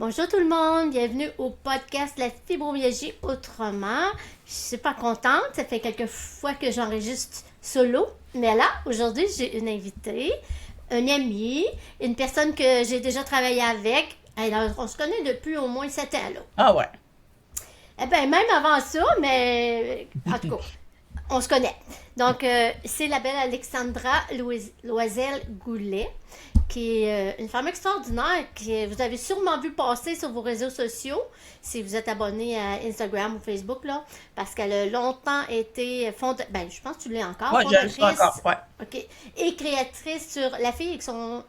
Bonjour tout le monde, bienvenue au podcast La fibromyalgie autrement. Je suis pas contente, ça fait quelques fois que j'enregistre solo, mais là, aujourd'hui, j'ai une invitée, un ami, une personne que j'ai déjà travaillé avec. Alors, on se connaît depuis au moins 7 ans, là. Ah ouais. Eh bien, même avant ça, mais en tout cas, on se connaît. Donc, c'est la belle Alexandra Loisel-Goulet, qui est une femme extraordinaire que vous avez sûrement vu passer sur vos réseaux sociaux, si vous êtes abonné à Instagram ou Facebook, là, parce qu'elle a longtemps été je pense que tu l'es encore, Ouais, je le suis encore. fondatrice, Ouais. ok, et créatrice sur La fille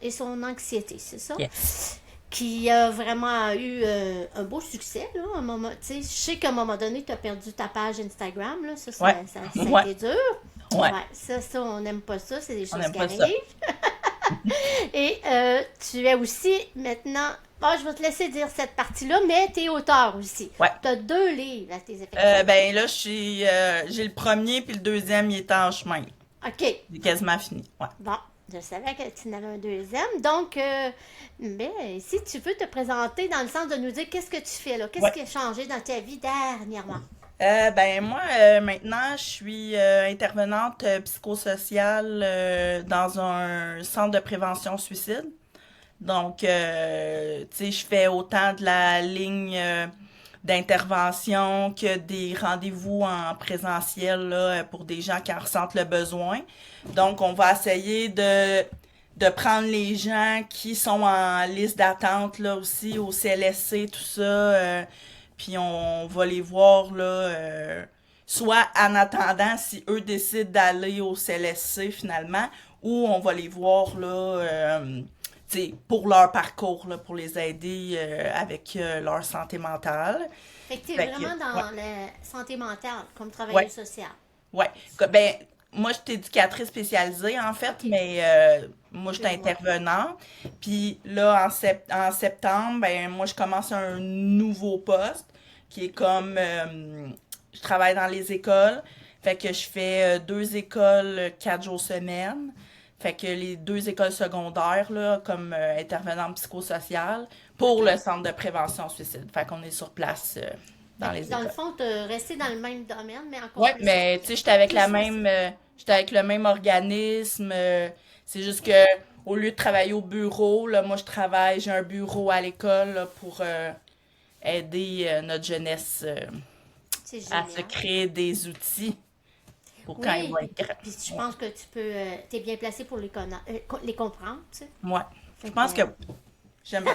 et son anxiété, c'est ça? Yes. Qui a vraiment eu un beau succès, là, à un moment, tu sais, je sais qu'à un moment donné, tu as perdu ta page Instagram, là, Ouais. ça a Ouais. été dur. Ouais. Ouais, ça, on n'aime pas ça, c'est des On choses n'aime qui pas ça. arrivent. Et tu es aussi maintenant, je vais te laisser dire cette partie-là, mais tu es auteur aussi. Ouais. Tu as 2 livres à tes effectifs. Ben là, j'ai le premier puis le deuxième, il est en chemin. OK, Il est quasiment fini. Ouais. bon, je savais que tu en avais un deuxième. Donc, si tu veux te présenter dans le sens de nous dire qu'est-ce que tu fais là, qu'est-ce Ouais. qui a changé dans ta vie dernièrement? Ben moi, maintenant, je suis intervenante psychosociale dans un centre de prévention suicide. Donc, tu sais, je fais autant de la ligne d'intervention que des rendez-vous en présentiel là, pour des gens qui en ressentent le besoin. Donc, on va essayer de prendre les gens qui sont en liste d'attente là aussi au CLSC, tout ça, puis on va les voir là, soit en attendant si eux décident d'aller au CLSC finalement, ou on va les voir là, t'sais, pour leur parcours, là, pour les aider avec leur santé mentale. Fait que tu es Fait que, vraiment ouais, dans la santé mentale comme ouais, travailleuse sociale. ouais. Ben, moi, je suis éducatrice spécialisée, en fait, OK, mais moi, je suis excuse-moi. intervenante. Puis là, en septembre, ben, moi, je commence un nouveau poste qui est comme, je travaille dans les écoles. Fait que je fais 2 écoles, 4 jours semaine. Fait que les 2 écoles secondaires, là, comme intervenante psychosociale pour le OK. centre de prévention suicide. Fait qu'on est sur place dans Fait que les dans le écoles. fond, tu resté dans le même domaine, mais encore Ouais, plus, mais tu sais, j'étais avec plus la facile. même, j'étais avec le même organisme. C'est juste que au lieu de travailler au bureau, là, moi je travaille, j'ai un bureau à l'école là, pour aider notre jeunesse C'est à se génial. créer des outils pour quand ils Oui, vont puis, être puis je grands. pense que t'es bien placé pour les comprendre, tu sais. Ouais. Ouais. Je Fait que, pense que j'aime bien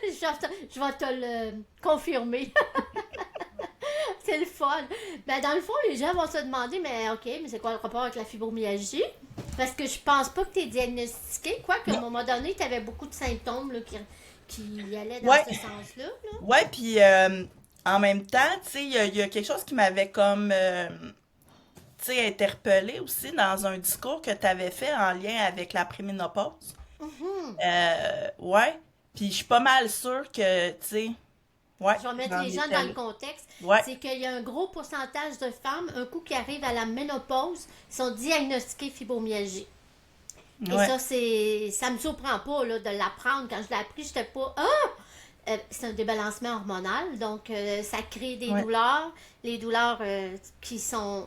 je vais te le confirmer. C'est le fun. Ben, dans le fond, les gens vont se demander, mais OK, mais c'est quoi le rapport avec la fibromyalgie? Parce que je pense pas que tu es diagnostiqué, quoique à un ça. moment donné, tu avais beaucoup de symptômes là, qui allaient dans Ouais, ce sens-là. Là. ouais, puis en même temps, tu sais, il y a quelque chose qui m'avait comme, tu sais, interpellée aussi dans un discours que tu avais fait en lien avec la préménopause. Mhm. Ouais. Puis je suis pas mal sûre que, tu sais, ouais, Je vais mettre j'en les gens étais dans le là. contexte. Ouais, C'est qu'il y a un gros pourcentage de femmes, un coup qui arrivent à la ménopause, sont diagnostiquées fibromyalgie. Et ouais, ça me surprend pas là, de l'apprendre. Quand je l'ai appris, j'étais pas. Ah! C'est un débalancement hormonal, donc ça crée des ouais. douleurs, les douleurs qui sont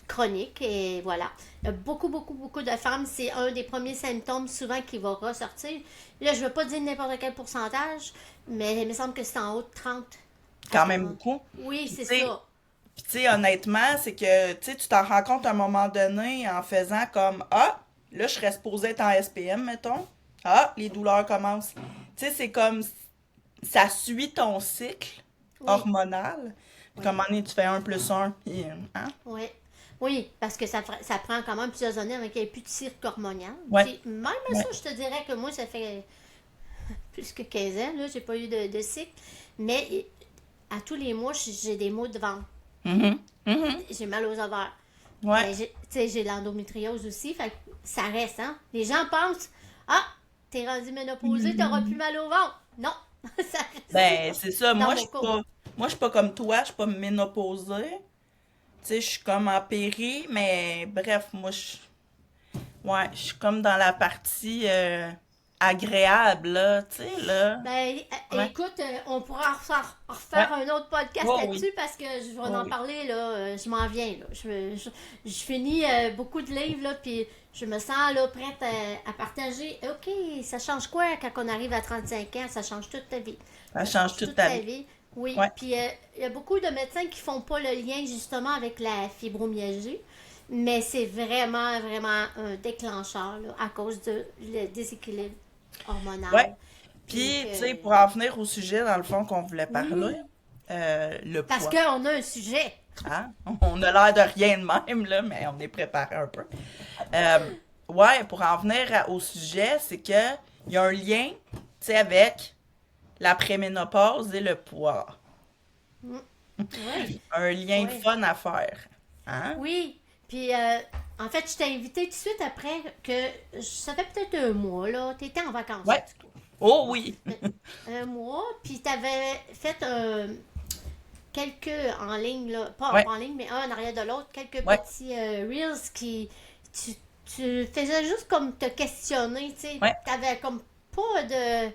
chroniques, et voilà. Il y a beaucoup, beaucoup, beaucoup de femmes, c'est un des premiers symptômes souvent qui va ressortir. Là, je ne veux pas dire n'importe quel pourcentage, mais il me semble que c'est en haut de 30 à Quand même 40. beaucoup. Oui, Puis c'est tu sais, ça. honnêtement, c'est que, tu sais, tu t'en rends compte à un moment donné en faisant comme, ah, là, je serais supposée être en SPM, mettons. Ah, les douleurs commencent. Tu sais, c'est comme, ça suit ton cycle Oui, hormonal. Puis comme oui. un moment donné, tu fais un plus un, puis, hein? Oui. Oui, parce que ça prend quand même plusieurs années avec qu'il n'y ait plus de cirque hormonal. Ouais, Puis même à ouais. ça, je te dirais que moi, ça fait plus que 15 ans, là, j'ai pas eu de cycle. Mais à tous les mois, j'ai des maux de ventre. Mhm, mhm. J'ai mal aux ovaires. Ouais. Mais tu sais, j'ai l'endométriose aussi, fait que ça reste, hein. Les gens pensent, ah, t'es rendu ménopausée, t'auras plus mal au ventre. Non, ça reste Ben, ça, c'est ça. dans mon cas. Moi, je suis pas comme toi. Je suis pas ménopausée. Tu sais, je suis comme en péri, mais bref, moi, ouais, je suis comme dans la partie, agréable, là, tu sais, là. Ben, Ouais, écoute, on pourra ouais, refaire un autre podcast oh oui, là-dessus parce que je vais oh en oui. parler, là. Je m'en viens, là. Je finis beaucoup de livres, là, puis je me sens, là, prête à partager. OK, ça change quoi quand on arrive à 35 ans? Ça change toute ta vie. Ça Ça change change toute toute ta ta vie. vie. Oui, Ouais, puis il y a beaucoup de médecins qui font pas le lien, justement, avec la fibromyalgie. Mais c'est vraiment, vraiment un déclencheur, là, à cause de le déséquilibre ouais. hormonal. Puis Puis, tu sais, que pour en venir au sujet, dans le fond, qu'on voulait parler, oui, le parce poids. qu'on a un sujet. Hein? On a l'air de rien de même, là, mais on est préparé un peu. Euh, ouais, pour en venir au sujet, c'est que il y a un lien, tu sais, avec la préménopause et le poids. Mm. Oui, Un lien de oui, fun à faire. Hein? oui. Puis, en fait, je t'ai invité tout de suite après que ça fait peut-être un mois, là. T'étais en vacances, en Ouais. tout cas. Oh oui. Un mois, puis t'avais fait quelques en ligne, là. Pas Ouais, en ligne, mais un en arrière de l'autre. Quelques ouais, petits Reels qui... Tu, tu faisais juste comme te questionner, tu sais. ouais, T'avais comme pas de...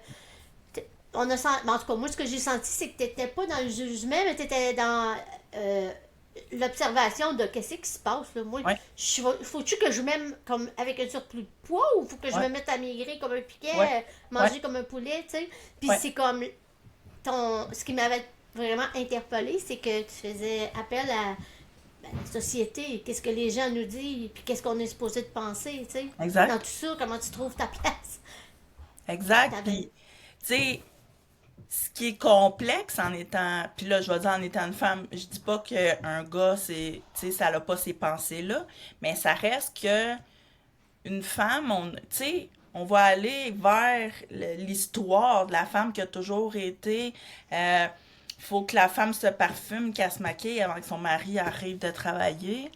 On a senti, en tout cas, moi, ce que j'ai senti, c'est que tu n'étais pas dans le jugement, mais tu étais dans euh, l'observation de qu'est-ce qui se passe. Là. Moi, ouais, faut-tu que je m'aime comme avec un surplus de poids ou faut que je ouais, me mette à maigrir comme un piquet, ouais, ouais, manger comme un poulet, tu sais? Puis ouais. c'est comme ce qui m'avait vraiment interpellé, c'est que tu faisais appel à la société, qu'est-ce que les gens nous disent, puis qu'est-ce qu'on est supposé de penser, tu sais? Dans Exact. tout ça, comment tu trouves ta place? Exact. T'avais... Puis, tu sais, ce qui est complexe en étant, puis là, je vais dire en étant une femme, je dis pas qu'un gars, tu sais, ça n'a pas ces pensées-là, mais ça reste que une femme, tu sais, on va aller vers l'histoire de la femme qui a toujours été, faut que la femme se parfume, qu'elle se maquille avant que son mari arrive de travailler.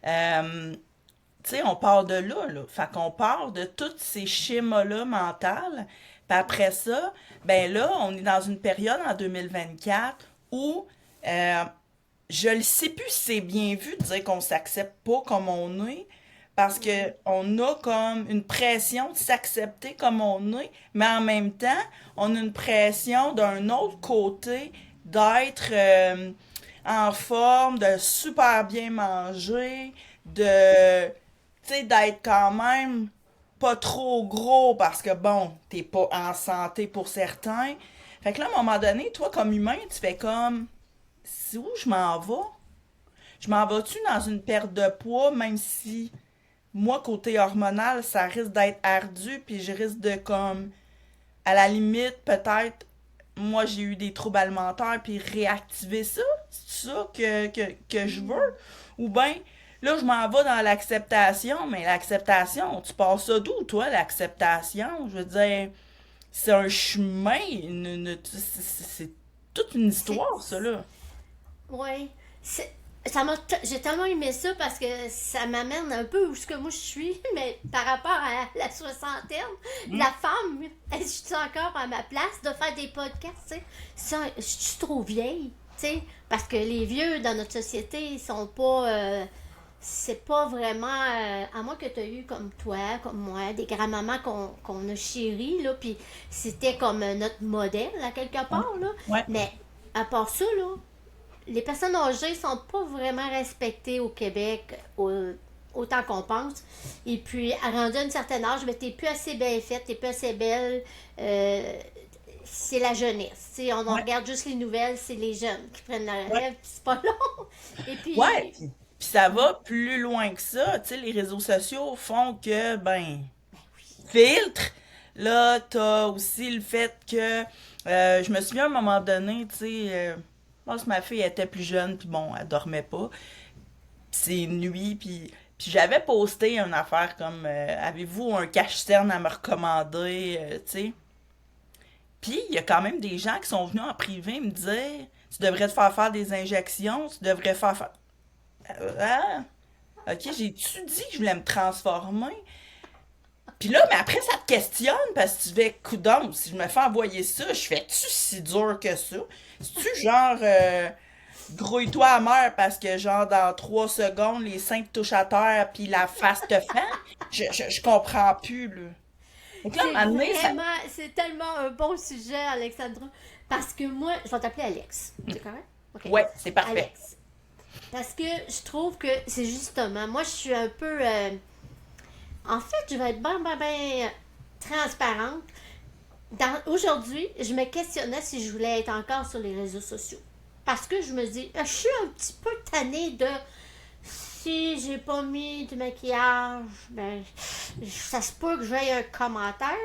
Euh, Tu sais, on part de là, là. Fait qu'on part de tous ces schémas-là mentales. Puis après ça, ben là, on est dans une période en 2024 où euh, je ne sais plus si c'est bien vu de dire qu'on s'accepte pas comme on est, parce que on a comme une pression de s'accepter comme on est, mais en même temps, on a une pression d'un autre côté d'être en forme, de super bien manger, de, tu sais, d'être quand même pas trop gros parce que bon, t'es pas en santé pour certains. Fait que là, à un moment donné, toi, comme humain, tu fais comme, c'est où je m'en vais? Je m'en vais-tu dans une perte de poids, même si moi, côté hormonal, ça risque d'être ardu, puis je risque de comme, à la limite, peut-être, moi, j'ai eu des troubles alimentaires, puis réactiver ça? C'est ça que je veux? Ou bien, là, je m'en vais dans l'acceptation, mais l'acceptation, tu passes ça d'où, toi, l'acceptation? Je veux dire, c'est un chemin, c'est toute une C'est, histoire, ça, là. ouais. J'ai tellement aimé ça parce que ça m'amène un peu où ce que moi je suis, mais par rapport à la soixantaine, Mm. la femme, je suis encore à ma place de faire des podcasts, tu sais. Je suis trop vieille, tu sais, parce que les vieux dans notre société, ils sont pas. C'est pas vraiment. À moins que tu as eu comme toi, comme moi, des grands-mamans qu'on a chéries, là, puis c'était comme notre modèle, à quelque Ouais, part, là. ouais, Mais à part ça, là, les personnes âgées sont pas vraiment respectées au Québec autant qu'on pense. Et puis, à rendu à un certain âge, ben, t'es plus assez bien faite, t'es plus assez belle. Euh, c'est la jeunesse. T'sais, on ouais, regarde juste les nouvelles, c'est les jeunes qui prennent la ouais. relève, puis c'est pas long. Et Ouais, puis, puis ça va plus loin que ça. Tu sais, les réseaux sociaux font que, ben, filtre. Là, t'as aussi le fait que, je me souviens à un moment donné, tu sais, moi, ma fille était plus jeune, puis bon, elle dormait pas. Puis c'est une nuit, puis j'avais posté une affaire comme, avez-vous un cache-cerne à me recommander, tu sais. Puis il y a quand même des gens qui sont venus en privé me dire, tu devrais te faire faire des injections, tu devrais faire... Ah, ok, j'ai-tu dit que je voulais me transformer? Puis là, mais après, ça te questionne parce que tu fais coudonc. Si je me fais envoyer ça, je fais-tu si dur que ça? C'est-tu genre grouille-toi à mort parce que genre dans 3 secondes, les seins te touchent à terre puis la face te fend? Je comprends plus, là. Donc là, à un C'est moment donné, ça... vraiment, c'est tellement un bon sujet, Alexandra. Parce que moi, je vais t'appeler Alex. C'est correct? OK. Ouais, c'est parfait. Alex. Parce que je trouve que c'est justement, moi, je suis un peu. En fait, je vais être bien transparente. Aujourd'hui, je me questionnais si je voulais être encore sur les réseaux sociaux. Parce que je me dis, je suis un petit peu tannée de si j'ai pas mis du maquillage, ben, ça se peut que j'aie un commentaire.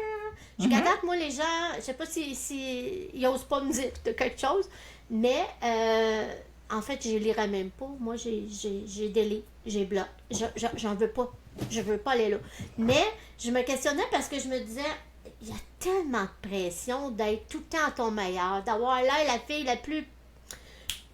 Jusqu'à date, moi, les gens, je sais pas si ils osent pas me dire de quelque chose, mais en fait, je les lirai même pas. Moi, j'ai délai, j'ai bloc. J'en veux pas. Je veux pas aller là. Mais je me questionnais parce que je me disais, il y a tellement de pression d'être tout le temps à ton meilleur, d'avoir l'air la fille la plus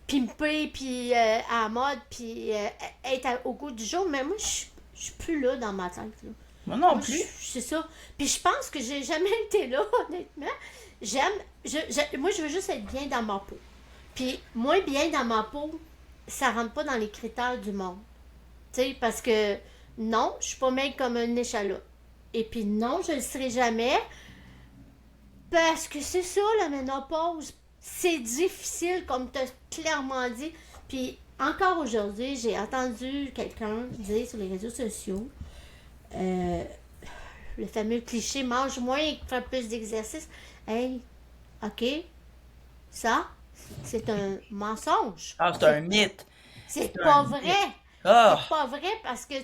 pimpée, puis à la mode, puis être au goût du jour. Mais moi, je suis plus là dans ma tête. Là. Moi non Moi, plus. c'est ça. Puis je pense que j'ai jamais été là, honnêtement. Moi, je veux juste être bien dans ma peau. Puis moins bien dans ma peau, ça rentre pas dans les critères du monde. Tu sais, parce que non, je suis pas même comme un échalote. Et puis non, je le serai jamais. Parce que c'est ça, la ménopause. C'est difficile, comme tu as clairement dit. Puis encore aujourd'hui, j'ai entendu quelqu'un dire sur les réseaux sociaux le fameux cliché mange moins et fais plus d'exercice. Hey, OK, ça, c'est un mensonge. Ah, c'est un mythe. C'est C'est pas un vrai. mythe. Ah, C'est pas vrai parce que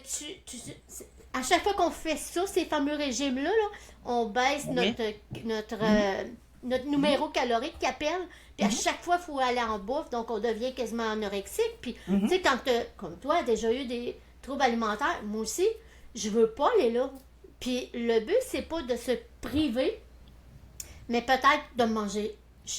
à chaque fois qu'on fait ça, ces fameux régimes-là, là, on baisse oui. notre numéro calorique qui appelle. Puis à chaque fois, il faut aller en bouffe. Donc, on devient quasiment anorexique. Puis, tu sais, quand comme toi, a déjà eu des troubles alimentaires, moi aussi, je veux pas aller là. Puis, le but, c'est pas de se priver, mais peut-être de manger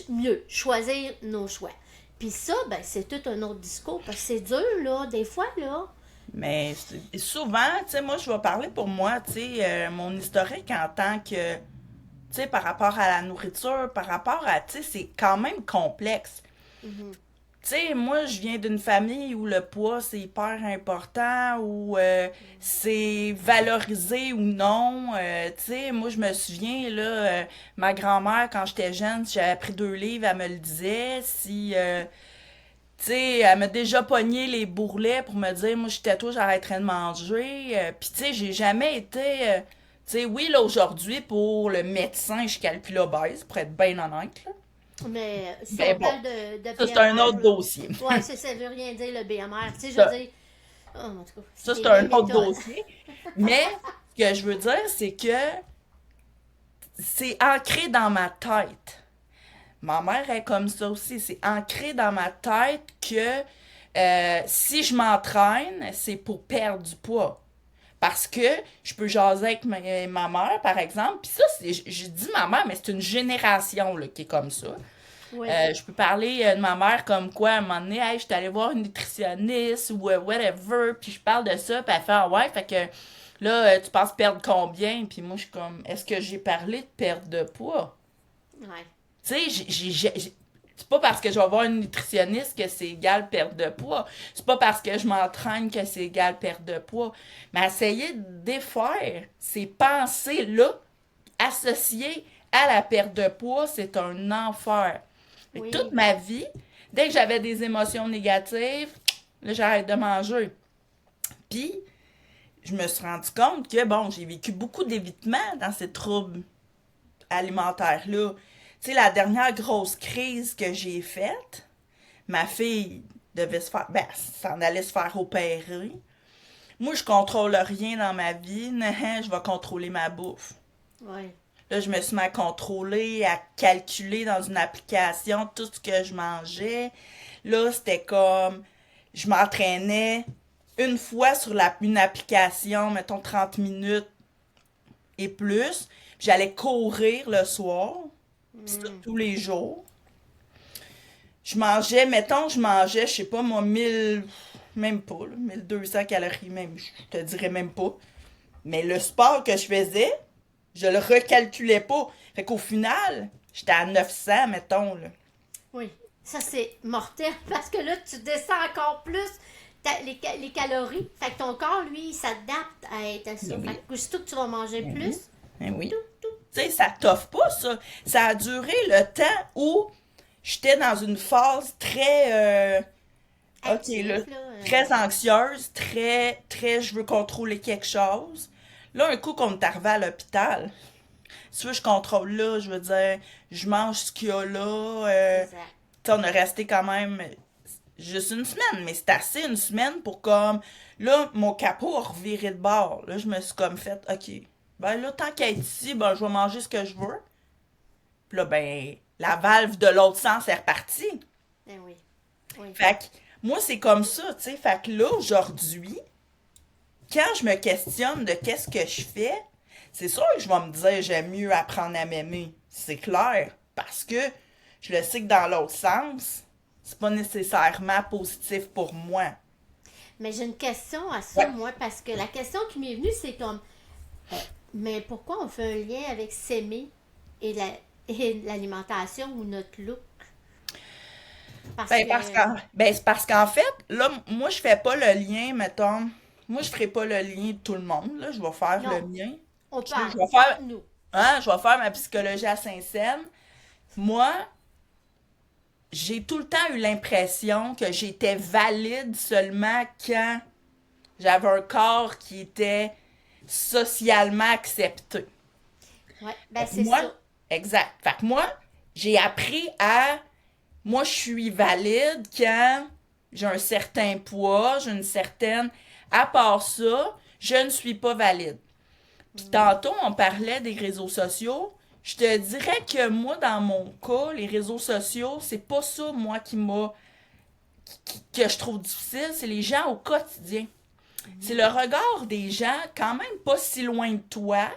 mieux, choisir nos choix. Puis ça, ben, c'est tout un autre discours, parce que c'est dur, là, des fois, là. mais souvent, tu sais, moi, je vais parler pour moi, tu sais, mon historique en tant que, tu sais, par rapport à la nourriture, par rapport à, tu sais, c'est quand même complexe. Tu sais, moi, je viens d'une famille où le poids, c'est hyper important, où c'est valorisé ou non. Tu sais, moi, je me souviens, là, ma grand-mère, quand j'étais jeune, si j'avais pris 2 livres, elle me le disait. Si, tu sais, elle m'a déjà pogné les bourrelets pour me dire, moi, j'étais toi, j'arrêterais de manger. Puis, tu sais, j'ai jamais été... tu sais, oui, là, aujourd'hui, pour le médecin, je calcule obèse, pour être bien honnête, là. Mais si Ben on bon, parle de ça, c'est un BMR, autre dossier. ouais, ça veut rien dire le BMR. Tu sais, je Ça, veux dire, oh, en tout cas, ça, c'est c'est des un autre méthodes. dossier. Mais ce que je veux dire, c'est que c'est ancré dans ma tête. Ma mère est comme ça aussi. C'est ancré dans ma tête que si je m'entraîne, c'est pour perdre du poids. Parce que je peux jaser avec ma mère, par exemple. Puis ça, je dis ma mère, mais c'est une génération là, qui est comme ça. Oui, Je peux parler de ma mère comme quoi, à un moment donné, hey, je suis allée voir une nutritionniste ou whatever, puis je parle de ça, puis elle fait, ah ouais, fait que là, tu penses perdre combien? Puis moi, je suis comme, est-ce que j'ai parlé de perte de poids? ouais. Tu sais, c'est pas parce que je vais voir une nutritionniste que c'est égal perte de poids. C'est pas parce que je m'entraîne que c'est égal perte de poids. Mais essayer de défaire ces pensées-là associées à la perte de poids, c'est un enfer. Fait que toute Oui, ma vie, dès que j'avais des émotions négatives, là, j'arrête de manger. Puis, je me suis rendu compte que, bon, j'ai vécu beaucoup d'évitement dans ces troubles alimentaires-là. Tu sais, la dernière grosse crise que j'ai faite, ma fille devait se faire, ben, s'en allait se faire opérer. Moi, je contrôle rien dans ma vie. Je vais contrôler ma bouffe. oui. Là, je me suis mis à contrôler, à calculer dans une application tout ce que je mangeais. Là, c'était comme, je m'entraînais une fois sur une application, mettons 30 minutes et plus. Puis j'allais courir le soir, puis ça, tous les jours. Je mangeais, mettons, je sais pas moi, 1000, même pas, là, 1200 calories, même, je te dirais même pas. Mais le sport que je faisais, je le recalculais pas. Fait qu'au final, j'étais à 900, mettons, là. Oui, ça c'est mortel parce que là, tu descends encore plus les calories. Fait que ton corps, lui, il s'adapte à être à ça. Ben Fait oui. que aussitôt que tu vas manger Ben plus, oui. Ben oui. tout, Tu sais, ça t'offre pas, ça. Ça a duré le temps où j'étais dans une phase très, ok, là, Actif, là. très anxieuse, très, je veux contrôler quelque chose. Là, un coup qu'on est arrivé à l'hôpital, si tu veux, je contrôle là, je veux dire, je mange ce qu'il y a là. Exact. Tu sais, on a resté quand même juste une semaine, mais c'est assez une semaine pour comme, là, mon capot a reviré de bord. Là, je me suis comme fait, ok, ben là, tant qu'à être ici, ben, je vais manger ce que je veux. Puis là, ben, la valve de l'autre sens est repartie. Ben oui. Oui. Fait que, moi, c'est comme ça, tu sais. Fait que là, aujourd'hui, quand je me questionne de qu'est-ce que je fais, c'est sûr que je vais me dire j'aime mieux apprendre à m'aimer. C'est clair. Parce que je le sais que dans l'autre sens, c'est pas nécessairement positif pour moi. Mais j'ai une question à ça, Ouais. moi, parce que la question qui m'est venue, c'est comme, euh, mais pourquoi on fait un lien avec s'aimer et et l'alimentation ou notre look? Parce Ben, que, c'est parce qu'en fait, là, moi, je fais pas le lien, mettons. Moi, je ferai pas le lien de tout le monde, là. Je vais faire le non, mien. on Puis là, parle je vais entre faire, nous. hein, je vais faire ma psychologie à Saint-Saëns. Moi, j'ai tout le temps eu l'impression que j'étais valide seulement quand j'avais un corps qui était socialement accepté. Ouais, Fait ben que c'est moi, ça. exact. Fait que moi, j'ai appris à, moi, je suis valide quand j'ai un certain poids, j'ai une certaine, à part ça, je ne suis pas valide. Puis tantôt, on parlait des réseaux sociaux. Je te dirais que moi, dans mon cas, les réseaux sociaux, c'est pas ça, moi, que je trouve difficile, c'est les gens au quotidien. C'est le regard des gens, quand même pas si loin de toi,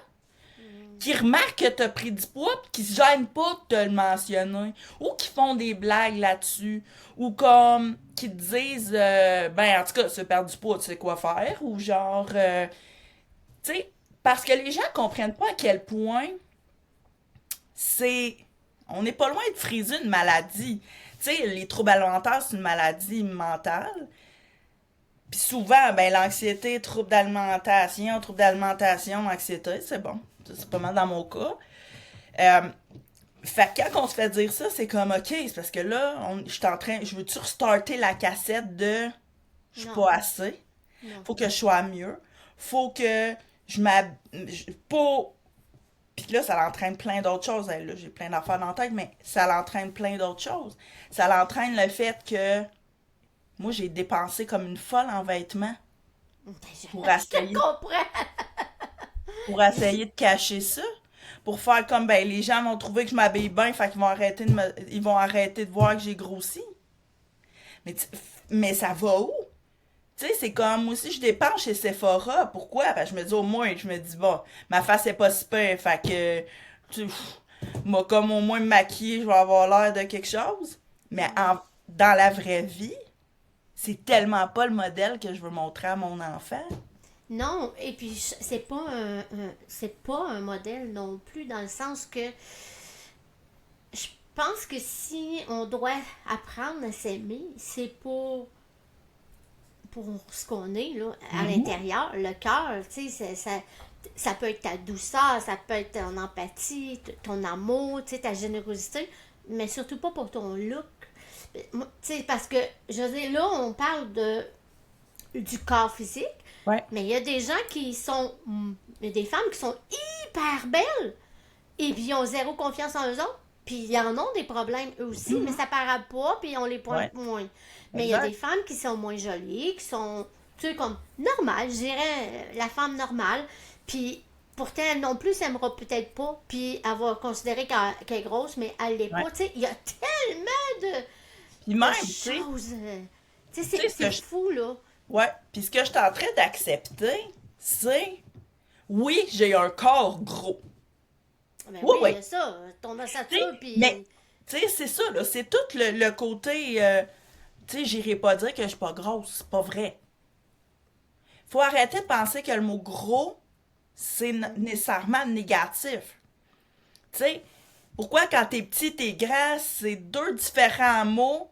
qui remarquent que t'as pris du poids pis qui se gênent pas de te le mentionner. Ou qui font des blagues là-dessus. Ou comme, qui te disent, ben, en tout cas, tu veux perdre du poids, tu sais quoi faire. Ou genre, tu sais, parce que les gens comprennent pas à quel point c'est. On n'est pas loin de friser une maladie. Tu sais, les troubles alimentaires, c'est une maladie mentale. Puis souvent, ben, l'anxiété, trouble d'alimentation, anxiété, c'est bon. Ça, c'est pas mal dans mon cas. Euh, Fait que quand on se fait dire ça, c'est comme, OK, c'est parce que là, je suis en train, je veux-tu restarter la cassette de je suis Non, pas assez, non. faut que je sois mieux, faut que je m'hab... Pas... Puis là, ça l'entraîne plein d'autres choses. Hey, là, j'ai plein d'affaires dans la tête, mais ça l'entraîne plein d'autres choses. Ça l'entraîne le fait que moi, j'ai dépensé comme une folle en vêtements Ben, pour je te essayer, comprends. pour essayer de cacher ça. Pour faire comme, ben, les gens vont trouver que je m'habille bien, fait qu'ils vont arrêter ils vont arrêter de voir que j'ai grossi. Mais, mais ça va où? Tu sais, c'est comme, moi aussi, je dépense chez Sephora. Pourquoi? Parce que je me dis, au moins, je me dis, bon, ma face est pas si pire, fait que, moi, comme au moins me maquiller, je vais avoir l'air de quelque chose. Mais dans la vraie vie, c'est tellement pas le modèle que je veux montrer à mon enfant. Non, et puis c'est pas un modèle non plus dans le sens que je pense que si on doit apprendre à s'aimer, c'est pour ce qu'on est là, à Mhm. l'intérieur, le cœur, tu sais, ça peut être ta douceur, ça peut être ton empathie, ton amour, tu sais, ta générosité, mais surtout pas pour ton look. Tu sais, parce que, je veux dire, là, on parle du corps physique, Ouais. mais il y a des gens qui sont, il y a des femmes qui sont hyper belles, et puis ils ont zéro confiance en eux autres. Puis ils en ont des problèmes eux aussi, mais Mhm. ça paraît pas, puis on les Ouais. pointe moins. Mais il y a des Exact. femmes qui sont moins jolies, qui sont, tu sais, comme normales, je dirais, la femme normale. Puis pourtant, elle non plus, ça s'aimera peut-être pas, puis elle va considérer qu'elle est grosse, mais elle l'est Ouais. pas. Tu sais, il y a tellement Puis de même, choses. Tu sais, tu sais, c'est fou, là. ouais. Puis ce que je suis en train d'accepter, c'est, oui, j'ai un corps gros. Ben Oui, oui, il oui. y a ça, ton Tu sais, ossature, mais, puis... tu sais, c'est ça, là. C'est tout le côté, tu sais, j'irai pas dire que je suis pas grosse. C'est pas vrai. Faut arrêter de penser que le mot gros, c'est nécessairement négatif. Tu sais, pourquoi quand t'es petit, t'es grand, c'est deux différents mots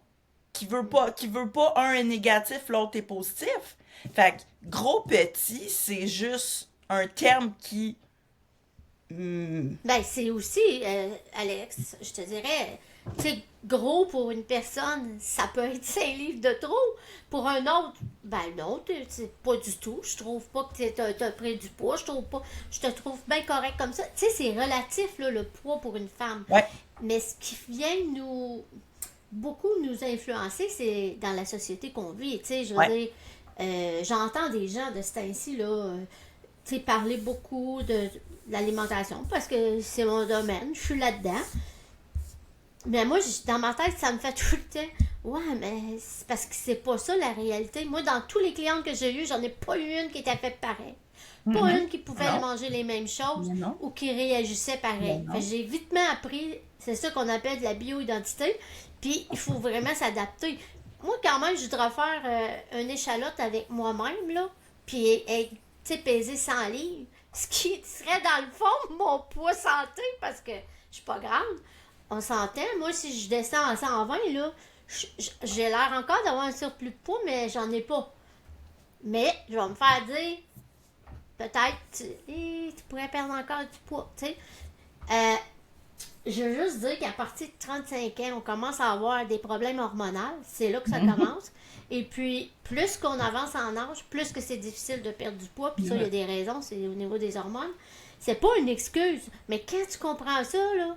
qui veut pas, un est négatif, l'autre est positif. Fait que gros petit, c'est juste un terme qui Ben, c'est aussi, Alex, je te dirais, tu sais, gros pour une personne, ça peut être 5 livres de trop. Pour un autre, ben non, pas du tout. Je trouve pas que t'as pris du poids. Je te trouve bien correct comme ça. Tu sais, c'est relatif, là, le poids pour une femme. Ouais. Mais ce qui vient beaucoup nous influencer, c'est dans la société qu'on vit. Tu sais, je veux Ouais. dire, j'entends des gens de ce temps-ci, là, tu sais, parler beaucoup de l'alimentation parce que c'est mon domaine, je suis là-dedans. Mais moi, dans ma tête, ça me fait tout le temps. Ouais, mais c'est parce que c'est pas ça la réalité. Moi, dans tous les clientes que j'ai eues, j'en ai pas eu une qui était faite pareil. Pas Mhm. une qui pouvait Non. manger les mêmes choses Mais non. ou qui réagissait Mais pareil. non. Fait que j'ai vitement appris, c'est ça qu'on appelle de la bio-identité. Puis il faut vraiment s'adapter. Moi, quand même, je voudrais faire une échalote avec moi-même, là. Puis être, tu sais, peser 100 livres. Ce qui serait, dans le fond, mon poids santé parce que je suis pas grande. On s'entend. Moi, si je descends à 120, là, j'ai l'air encore d'avoir un surplus de poids, mais j'en ai pas. Mais je vais me faire dire, peut-être, tu pourrais perdre encore du poids, tu sais. Euh, je veux juste dire qu'à partir de 35 ans, on commence à avoir des problèmes hormonaux. C'est là que ça Mhm. commence. Et puis, plus qu'on avance en âge, plus que c'est difficile de perdre du poids. Puis ça, il y a des raisons, c'est au niveau des hormones. C'est pas une excuse. Mais quand tu comprends ça, là,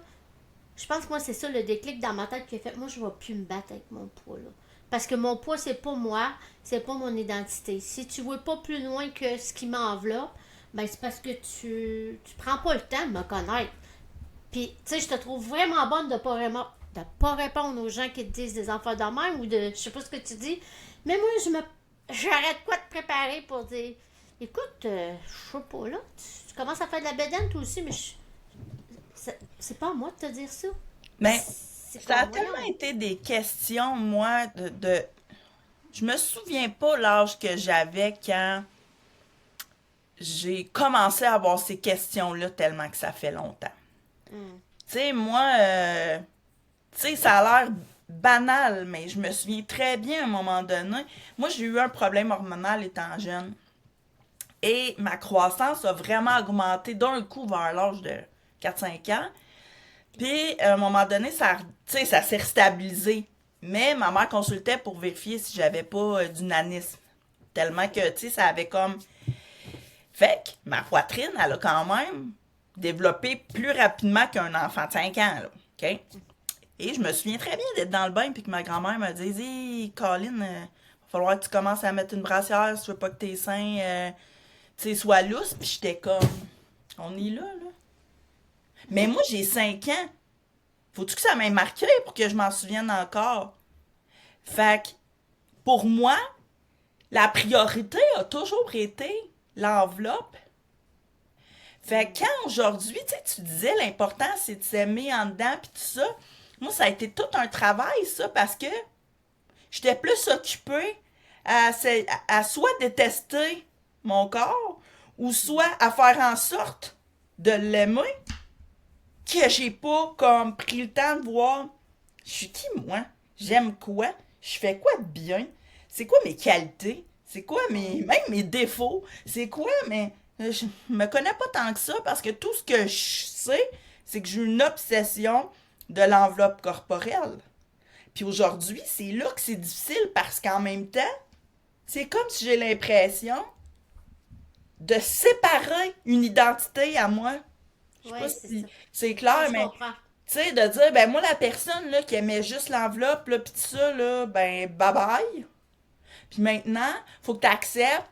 je pense que moi, c'est ça le déclic dans ma tête qui a fait. Moi, je ne vais plus me battre avec mon poids, là. Parce que mon poids, c'est pas moi, c'est pas mon identité. Si tu vois pas plus loin que ce qui m'enveloppe, ben c'est parce que tu prends pas le temps de me connaître. Puis, tu sais, je te trouve vraiment bonne de pas répondre aux gens qui te disent des enfants de même ou de, je sais pas ce que tu dis. Mais moi, j'arrête quoi de préparer pour dire, écoute, je sais pas, là, tu commences à faire de la bédaine toi aussi, mais c'est pas à moi de te dire ça. Mais C'est ça a comme, tellement voyons. été des questions, moi, Je me souviens pas l'âge que j'avais quand j'ai commencé à avoir ces questions-là tellement que ça fait longtemps. Hmm. Tu sais, moi, tu sais, ça a l'air banal, mais je me souviens très bien à un moment donné. Moi, j'ai eu un problème hormonal étant jeune. Et ma croissance a vraiment augmenté d'un coup vers l'âge de 4 5 ans. Puis, à un moment donné, tu sais, ça s'est restabilisé. Mais ma mère consultait pour vérifier si j'avais pas du nanisme. Tellement que, tu sais, ça avait comme... Fait que ma poitrine, elle a quand même développé plus rapidement qu'un enfant de 5 ans, là. OK? Et je me souviens très bien d'être dans le bain puis que ma grand-mère me dise Hey, Colin, va falloir que tu commences à mettre une brassière si tu veux pas que tes seins tu sais, soient lousses. Puis j'étais comme, on est là, là. Mais moi, j'ai 5 ans. Faut-tu que ça m'ait marqué pour que je m'en souvienne encore? Fait que, pour moi, la priorité a toujours été l'enveloppe. Fait que quand aujourd'hui, tu sais, tu disais l'important c'est de s'aimer en dedans puis tout ça, moi ça a été tout un travail ça parce que j'étais plus occupée à soit détester mon corps ou soit à faire en sorte de l'aimer que j'ai pas comme pris le temps de voir je suis qui moi, j'aime quoi, je fais quoi de bien, c'est quoi mes qualités, c'est quoi même mes défauts, c'est quoi mais je me connais pas tant que ça parce que tout ce que je sais, c'est que j'ai une obsession de l'enveloppe corporelle. Puis aujourd'hui, c'est là que c'est difficile parce qu'en même temps, c'est comme si j'ai l'impression de séparer une identité à moi. Je sais Oui, pas c'est si ça. c'est Non, clair, je mais comprends. tu sais, de dire, ben moi, la personne là, qui aimait juste l'enveloppe, là, pis tout ça, là, ben bye bye. Puis maintenant, faut que tu acceptes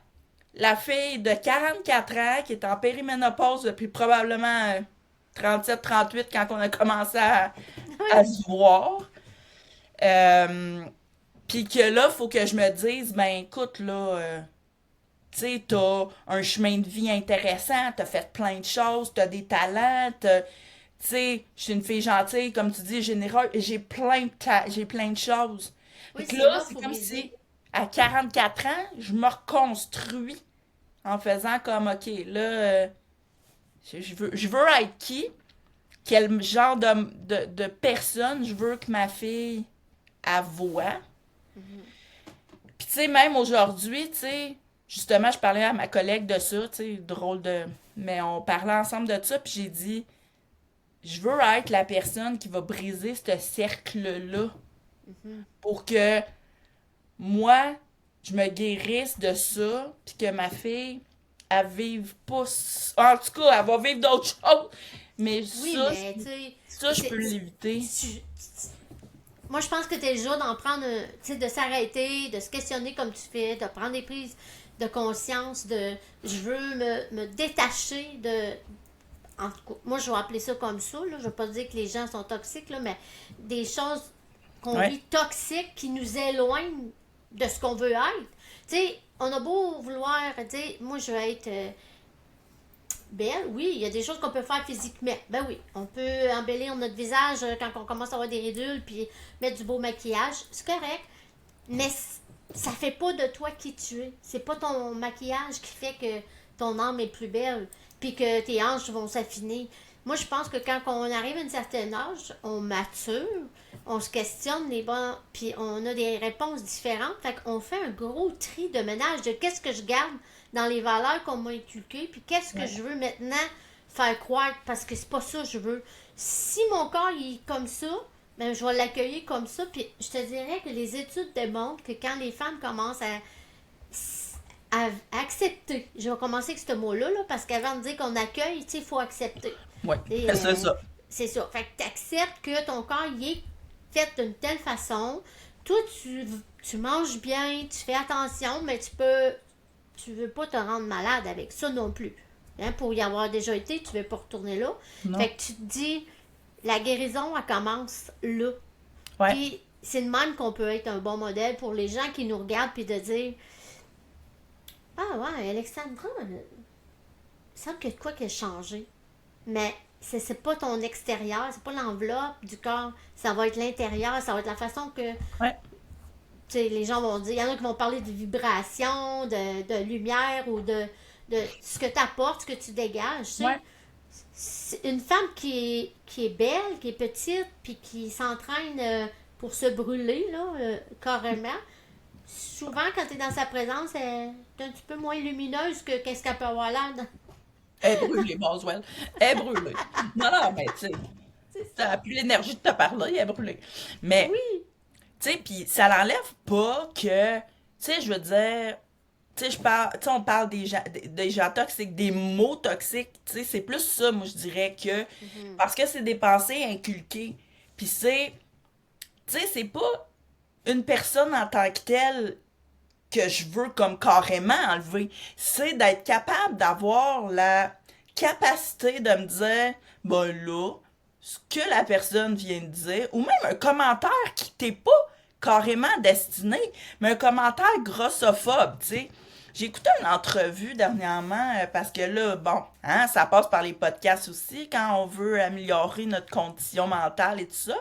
la fille de 44 ans qui est en périménopause depuis probablement 37 38 quand on a commencé à Oui. se voir. Euh, Puis que là, faut que je me dise, ben écoute, là, tu sais, t'as un chemin de vie intéressant, t'as fait plein de choses, t'as des talents, tu sais, je suis une fille gentille, comme tu dis, généreuse, et j'ai plein de choses. Fait Oui, que c'est là, là qu'il c'est faut comme si, viser. à 44 ans, je me reconstruis en faisant comme, OK, là, je veux être qui? Quel genre de personne je veux que ma fille voie? Mhm. Puis tu sais, même aujourd'hui, tu sais, justement, je parlais à ma collègue de ça, tu sais, drôle de... Mais on parlait ensemble de ça, puis j'ai dit, je veux être la personne qui va briser ce cercle-là pour que moi, je me guérisse de ça, puis que ma fille, elle vive pas... En tout cas, elle va vivre d'autres choses, mais Oui, ça, mais tu sais, ça, je peux c'est- l'éviter. moi je pense que t'es le jour d'en prendre, tu sais, de s'arrêter, de se questionner comme tu fais, de prendre des prises de conscience, de je veux me détacher de. En tout cas, moi je vais appeler ça comme ça, là. Je veux pas dire que les gens sont toxiques, là, mais des choses qu'on Ouais, vit toxiques qui nous éloignent de ce qu'on veut être. Tu sais, on a beau vouloir dire, moi je veux être belle, oui, il y a des choses qu'on peut faire physiquement. Ben oui, on peut embellir notre visage quand on commence à avoir des ridules, puis mettre du beau maquillage, c'est correct. Mais ça fait pas de toi qui tu es. C'est pas ton maquillage qui fait que ton âme est plus belle, puis que tes hanches vont s'affiner. Moi, je pense que quand on arrive à un certain âge, on mature, on se questionne les bons, puis on a des réponses différentes. Fait qu'on fait un gros tri de ménage de qu'est-ce que je garde dans les valeurs qu'on m'a inculquées, puis qu'est-ce que ouais, je veux maintenant faire croire, parce que c'est pas ça que je veux. Si mon corps il est comme ça, ben, je vais l'accueillir comme ça. Puis je te dirais que les études démontrent que quand les femmes commencent à accepter, je vais commencer avec ce mot-là, là, parce qu'avant de dire qu'on accueille, tu sais, il faut accepter. ouais, Et, c'est ça. c'est ça. Fait que tu acceptes que ton corps il est fait d'une telle façon. Toi, tu manges bien, tu fais attention, mais tu veux pas te rendre malade avec ça non plus. Hein, pour y avoir déjà été, tu veux pas retourner là. Non, Fait que tu te dis, la guérison, elle commence là. ouais, Puis c'est de même qu'on peut être un bon modèle pour les gens qui nous regardent, puis de dire, ah ouais, Alexandra, il me semble que de quoi qu'elle a changé. Mais c'est pas ton extérieur, c'est pas l'enveloppe du corps, ça va être l'intérieur, ça va être la façon que ouais, tu sais, les gens vont dire, il y en a qui vont parler de vibration, de lumière ou de ce que tu apportes, ce que tu dégages. Tu sais. ouais. C'est une femme qui est belle, qui est petite, puis qui s'entraîne pour se brûler, là, carrément. Souvent, quand tu es dans sa présence, elle est un petit peu moins lumineuse que qu'est-ce qu'elle peut avoir là. Elle est brûlée, Boswell. Elle est brûlée. Non, non, mais tu sais, C'est t'as ça. plus l'énergie de te parler, elle est brûlée. Mais, Oui. tu sais, puis ça l'enlève pas que, tu sais, je veux dire, tu sais, tu sais, on parle des gens toxiques, des mots toxiques, tu sais, c'est plus ça, moi, je dirais que, Mhm. parce que c'est des pensées inculquées. Puis tu sais, c'est pas une personne en tant que telle que je veux comme carrément enlever, c'est d'être capable d'avoir la capacité de me dire, ben là, ce que la personne vient de dire, ou même un commentaire qui t'est pas carrément destiné, mais un commentaire grossophobe, tu sais. J'ai écouté une entrevue dernièrement parce que là, bon, hein, ça passe par les podcasts aussi quand on veut améliorer notre condition mentale et tout ça.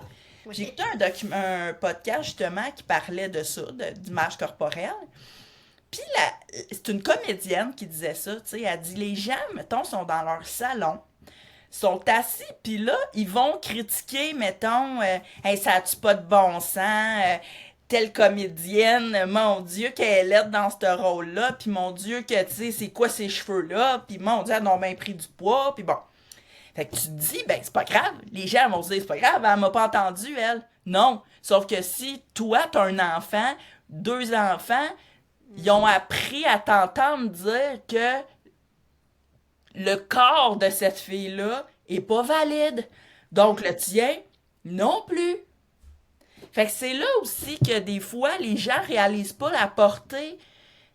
J'ai Oui. écouté un podcast justement qui parlait de ça, d'image corporelle. Puis c'est une comédienne qui disait ça, tu sais, elle dit les gens, mettons, sont dans leur salon, sont assis, puis là, ils vont critiquer, mettons, hey, ça a-tu pas de bon sens, telle comédienne, mon Dieu, qu'elle est laide dans ce rôle-là, puis mon Dieu, que, tu sais, c'est quoi ces cheveux-là, puis mon Dieu, elle a bien pris du poids, puis bon. Fait que tu te dis, ben, c'est pas grave. Les gens vont se dire, c'est pas grave, elle m'a pas entendu, elle. Non. Sauf que si toi, t'as un enfant, deux enfants, ils ont appris à t'entendre dire que le corps de cette fille-là est pas valide. Donc le tien, non plus. Fait que c'est là aussi que des fois, les gens réalisent pas la portée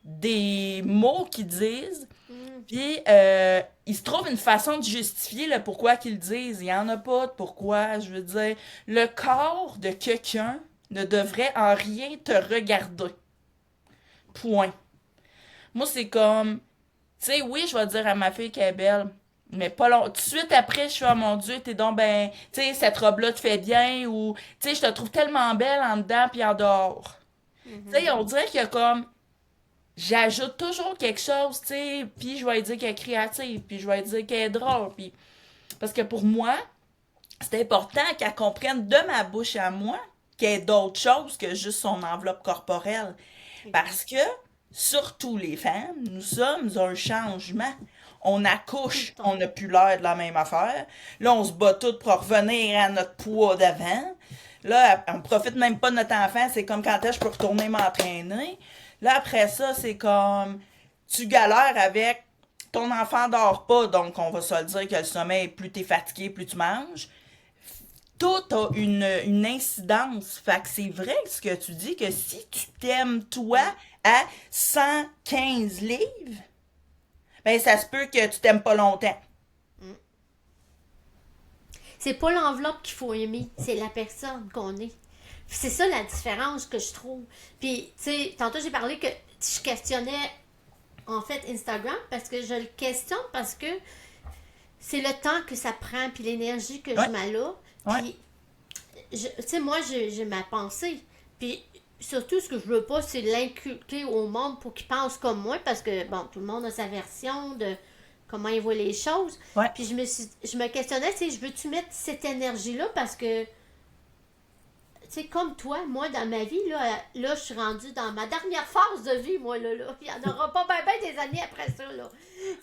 des mots qu'ils disent. Mhm. Puis, ils se trouvent une façon de justifier le pourquoi qu'ils disent. Il n'y en a pas de pourquoi. Je veux dire, le corps de quelqu'un ne devrait en rien te regarder. Point. Moi, c'est comme, tu sais, oui, je vais dire à ma fille qu'elle est belle, mais pas long. Tout de suite après, je suis, oh mon Dieu, t'es donc ben, tu sais, cette robe-là te fait bien, ou, tu sais, je te trouve tellement belle en dedans puis en dehors. Tu sais, Mhm. on dirait qu'il y a comme, j'ajoute toujours quelque chose, tu sais, puis je vais lui dire qu'elle est créative, puis je vais lui dire qu'elle est drôle, puis parce que pour moi, c'est important qu'elle comprenne de ma bouche à moi qu'il y ait d'autres choses que juste son enveloppe corporelle. Exact. Parce que surtout les femmes, nous sommes un changement. On accouche, on n'a plus l'air de la même affaire. Là, on se bat toutes pour revenir à notre poids d'avant. Là, on profite même pas de notre enfant. C'est comme quand est-ce que je peux retourner m'entraîner. Là, après ça, c'est comme tu galères avec ton enfant dort pas, donc on va se le dire que le sommeil, plus t'es fatigué, plus tu manges. Tout a une incidence. Fait que c'est vrai ce que tu dis, que si tu t'aimes toi à 115 livres, ben ça se peut que tu t'aimes pas longtemps. C'est pas l'enveloppe qu'il faut aimer, c'est la personne qu'on est. C'est ça la différence que je trouve. Puis, tu sais, tantôt j'ai parlé que je questionnais en fait Instagram parce que je le questionne parce que c'est le temps que ça prend puis l'énergie que Ouais, je mets là. ouais, Puis, tu sais, moi, j'ai ma pensée. Puis, surtout, ce que je veux pas, c'est l'inculquer au monde pour qu'ils pensent comme moi parce que, bon, tout le monde a sa version de comment il voit les choses. ouais, Puis, je me questionnais, tu sais, je veux-tu mettre cette énergie-là parce que tu sais, comme toi, moi, dans ma vie, là, je suis rendue dans ma dernière phase de vie, moi, là. Il n'y en aura pas bien des années après ça, là.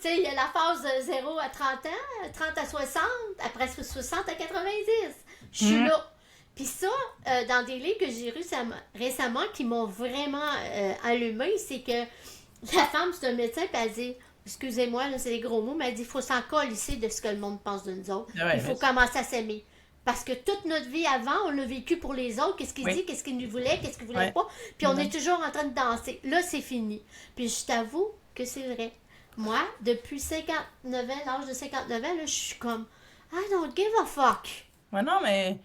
Tu sais, il y a la phase de 0 à 30 ans, 30 à 60, après 60 à 90. Je suis mhm, là. Puis ça, dans des livres que j'ai récemment qui m'ont vraiment allumé, c'est que la femme, c'est un médecin, puis elle dit, excusez-moi, là, c'est des gros mots, mais elle dit, il faut s'en colisser de ce que le monde pense de nous autres. ouais, Il faut commencer à s'aimer. Parce que toute notre vie avant, on l'a vécu pour les autres. Qu'est-ce qu'ils oui, disent, qu'est-ce qu'ils nous voulaient, qu'est-ce qu'ils voulaient ouais, pas. Puis on mhm, est toujours en train de danser. Là, c'est fini. Puis je t'avoue que c'est vrai. Moi, depuis 59 ans, l'âge de 59 ans, là, je suis comme I don't give a fuck. ouais, non, mais,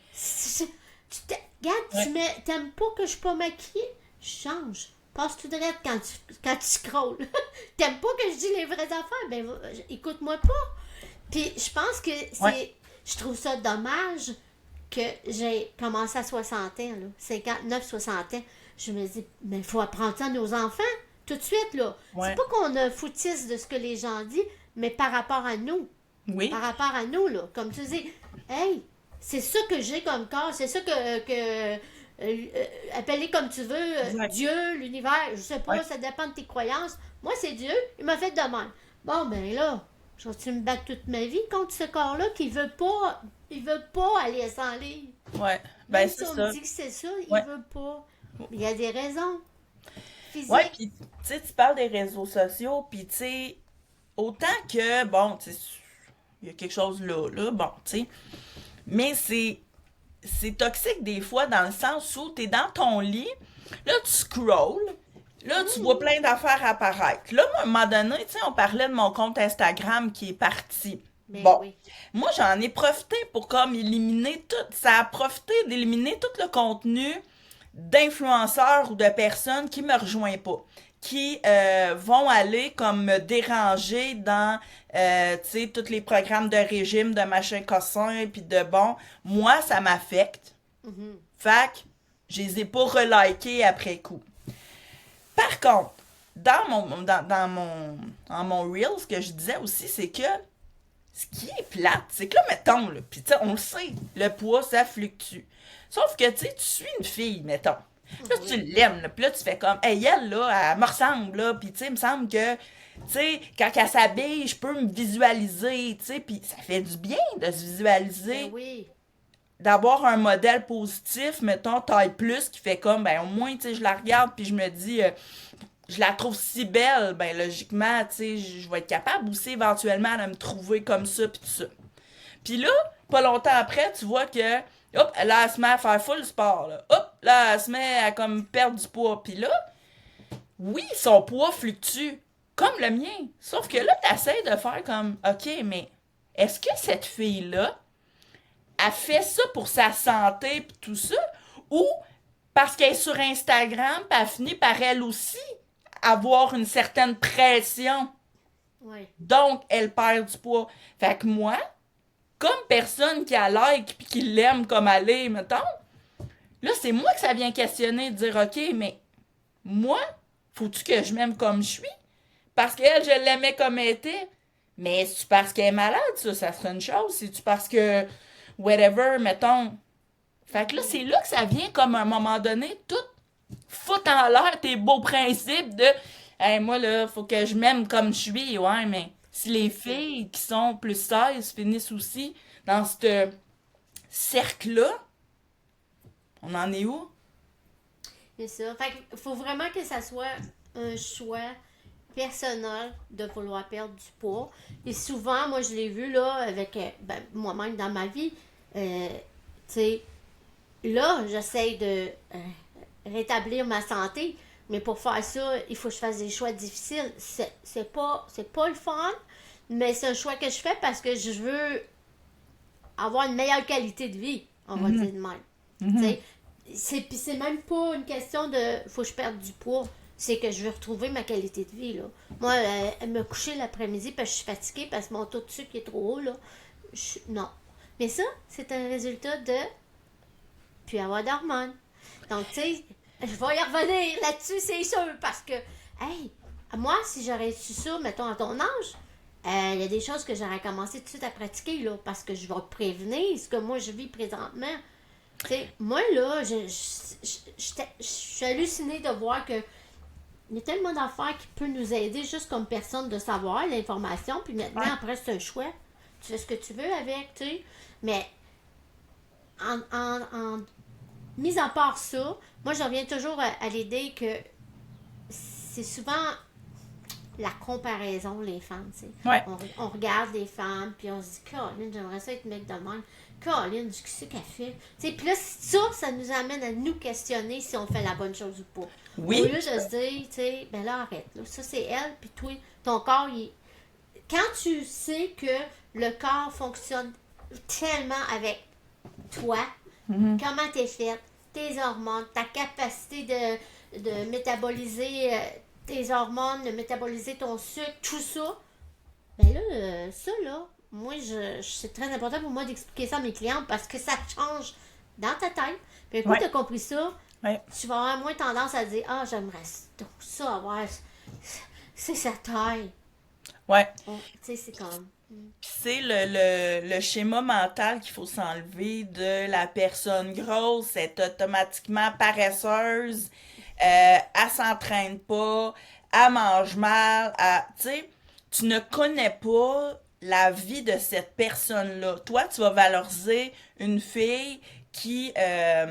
Regarde, ouais, t'aimes pas que je suis pas maquillée? Je change. Passe tout direct quand tu scrolles. T'aimes pas que je dis les vraies affaires? Ben, écoute-moi pas. Puis je pense que ouais, c'est. Je trouve ça dommage que j'ai commencé à 60 ans, là, 59, 60 ans. Je me dis, mais il faut apprendre ça à nos enfants, tout de suite, là. C'est ouais, pas qu'on a foutiste de ce que les gens disent, mais par rapport à nous. oui, Par rapport à nous, là. Comme tu dis, hey, c'est ça que j'ai comme corps, c'est ça appelez comme tu veux, exact, Dieu, l'univers, je sais ouais. pas, ça dépend de tes croyances. Moi, c'est Dieu, il m'a fait de même. Bon, ben là, je vais me battre toute ma vie contre ce corps-là qui il veut pas aller sans livre. Ouais, ben Même si c'est on me ça. dit que c'est ça, il Ouais. veut pas. Mais il y a des raisons Ouais, physiques. puis tu sais, tu parles des réseaux sociaux, puis tu sais, autant que, bon, tu sais, il y a quelque chose là, bon, tu sais, mais c'est toxique des fois dans le sens où t'es dans ton lit, là tu scrolls, là tu vois plein d'affaires apparaître. Là, moi, à un moment donné, tu sais, on parlait de mon compte Instagram qui est parti. Ben Bon, oui. moi j'en ai profité pour comme éliminer tout, ça a profité d'éliminer tout le contenu d'influenceurs ou de personnes qui me rejoignent pas, qui vont aller comme me déranger dans tu sais tous les programmes de régime de machin cossin puis de bon, moi ça m'affecte. Mhm. Fait que je les ai pas relikés après coup. Par contre, dans mon reel, ce que je disais aussi, c'est que ce qui est plate, c'est que là, mettons, là, pis tu sais, on le sait, le poids, ça fluctue. Sauf que, tu sais, tu suis une fille, mettons. Là, tu Oui. l'aimes, là, pis là, tu fais comme, hey, elle, là, elle me ressemble, là, pis tu sais, il me semble que, tu sais, quand elle s'habille, je peux me visualiser, tu sais, pis ça fait du bien de se Ben visualiser, oui. d'avoir un modèle positif, mettons, taille plus, qui fait comme, ben, au moins, tu sais, je la regarde, puis je me dis, je la trouve si belle, ben logiquement, tu sais, je vais être capable aussi éventuellement de me trouver comme ça, puis tout ça. Puis là, pas longtemps après, tu vois que, hop, là, elle se met à faire full sport, là. Hop, là, elle se met à comme perdre du poids. Puis là, oui, son poids fluctue, comme le mien. Sauf que là, t'essaies de faire comme, OK, mais est-ce que cette fille-là, a fait ça pour sa santé pis tout ça, ou parce qu'elle est sur Instagram pis elle finit par elle aussi avoir une certaine pression, Oui. donc elle perd du poids. Fait que moi, comme personne qui a like pis qui l'aime comme elle est, mettons, là c'est moi que ça vient questionner, de dire ok, mais moi, faut-tu que je m'aime comme je suis? Parce qu'elle, je l'aimais comme elle était. Mais c'est parce qu'elle est malade, ça serait une chose. C'est-tu parce que, whatever, mettons. Fait que là, c'est là que ça vient comme à un moment donné, tout foutre en l'air tes beaux principes de Hey, moi, là, faut que je m'aime comme je suis, ouais, mais si les filles qui sont plus 16 finissent aussi dans ce cercle-là, on en est où? C'est ça. Fait qu'il faut vraiment que ça soit un choix personnel de vouloir perdre du poids. Et souvent, moi, je l'ai vu, là, avec moi-même dans ma vie. Tu sais, là, j'essaie de rétablir ma santé. Mais pour faire ça, il faut que je fasse des choix difficiles. C'est pas le fun, mais c'est un choix que je fais parce que je veux avoir une meilleure qualité de vie, on va dire de même. Tu sais, c'est même pas une question de faut que je perde du poids. C'est que je veux retrouver ma qualité de vie. Là. Moi, me coucher l'après-midi parce que je suis fatiguée parce que mon taux de sucre est trop haut. Là. Non. Mais ça, c'est un résultat de puis avoir d'hormones. Donc, tu sais, je vais y revenir là-dessus, c'est sûr, parce que, hey, moi, si j'aurais su ça, mettons, à ton âge, il y a des choses que j'aurais commencé tout de suite à pratiquer, là, parce que je vais prévenir ce que moi, je vis présentement. Tu sais, moi, là, je suis hallucinée de voir que il y a tellement d'affaires qui peuvent nous aider juste comme personne de savoir l'information, puis maintenant, après, c'est un choix. Tu fais ce que tu veux avec, tu sais. Mais en mis à part ça, moi, je reviens toujours à l'idée que c'est souvent la comparaison, les femmes, tu sais. Ouais. On regarde des femmes, puis on se dit, Caroline, j'aimerais ça être mec de même. Caroline, qu'est-ce qu'elle fait? Tu sais, puis là, ça nous amène à nous questionner si on fait la bonne chose ou pas. Oui. Au lieu de se dire, tu sais, ben là, arrête. Là, ça, c'est elle, puis toi, ton corps, quand tu sais que le corps fonctionne tellement avec toi, comment t'es faite, tes hormones, ta capacité de métaboliser tes hormones, de métaboliser ton sucre, tout ça, ben là, ça là, moi, c'est très important pour moi d'expliquer ça à mes clients parce que ça change dans ta tête. Puis un coup, tu as compris ça, tu vas avoir moins tendance à dire, ah, j'aimerais donc ça avoir, c'est sa taille. Ouais. Tu sais, c'est comme... Puis c'est le schéma mental qu'il faut s'enlever de la personne grosse, est automatiquement paresseuse, elle s'entraîne pas, elle mange mal, tu sais, tu ne connais pas la vie de cette personne-là. Toi, tu vas valoriser une fille qui est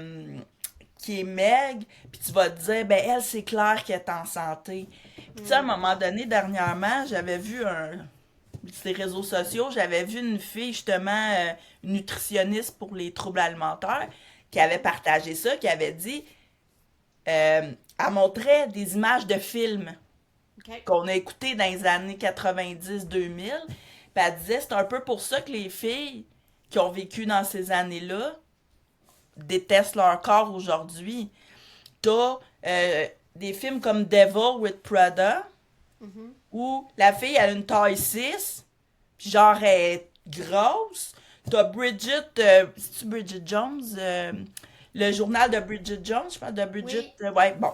maigre, puis tu vas te dire, ben elle, c'est clair qu'elle est en santé. Puis tu sais, à un moment donné, dernièrement, j'avais vu sur les réseaux sociaux, j'avais vu une fille, justement, une nutritionniste pour les troubles alimentaires, qui avait partagé ça, qui avait dit, elle montrait des images de films qu'on a écoutés dans les années 90-2000, puis elle disait, c'est un peu pour ça que les filles qui ont vécu dans ces années-là détestent leur corps aujourd'hui. T'as des films comme Devil with Prada, où la fille elle a une taille 6, puis genre elle est grosse. T'as Bridget, c'est-tu Bridget Jones? Le journal de Bridget Jones, je pense, de Bridget. Oui. Ouais, bon.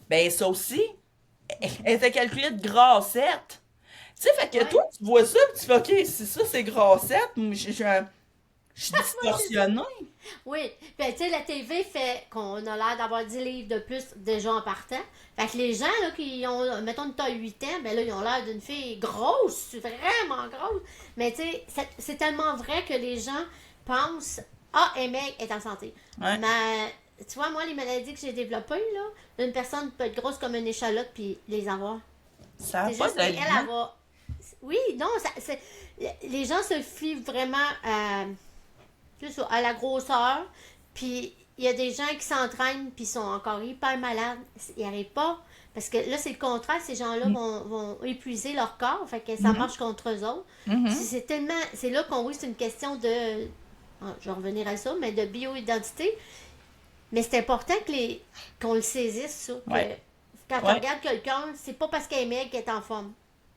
Ben ça aussi, elle était calculée de grassette. Tu sais, fait que toi, tu vois ça, puis tu fais, OK, c'est ça, c'est grassette. Moi, je suis distorsionnée. Oui, ben tu sais, la TV fait qu'on a l'air d'avoir 10 livres de plus déjà en partant. Fait que les gens là, qui ont, mettons, une taille 8 ans, ben là, ils ont l'air d'une fille grosse, vraiment grosse. Mais tu sais, c'est tellement vrai que les gens pensent, ah, un mec est en santé. Ouais. Mais tu vois, moi, les maladies que j'ai développées, là, une personne peut être grosse comme une échalote puis les avoir. Ça C'est n'a pas juste de qu'elle, lien. elle va. Oui, non, les gens se fient vraiment à la grosseur. Puis il y a des gens qui s'entraînent puis sont encore hyper malades. Ils n'y arrivent pas. Parce que là, c'est le contraire. Ces gens-là vont épuiser leur corps. Fait que ça marche contre eux autres. C'est tellement. C'est là qu'on voit que c'est une question de. Je vais revenir à ça, mais de bioidentité. Mais c'est important qu'on le saisisse, ça. Ouais. Quand on regarde quelqu'un, c'est pas parce qu'elle est maigre qu'elle est en forme.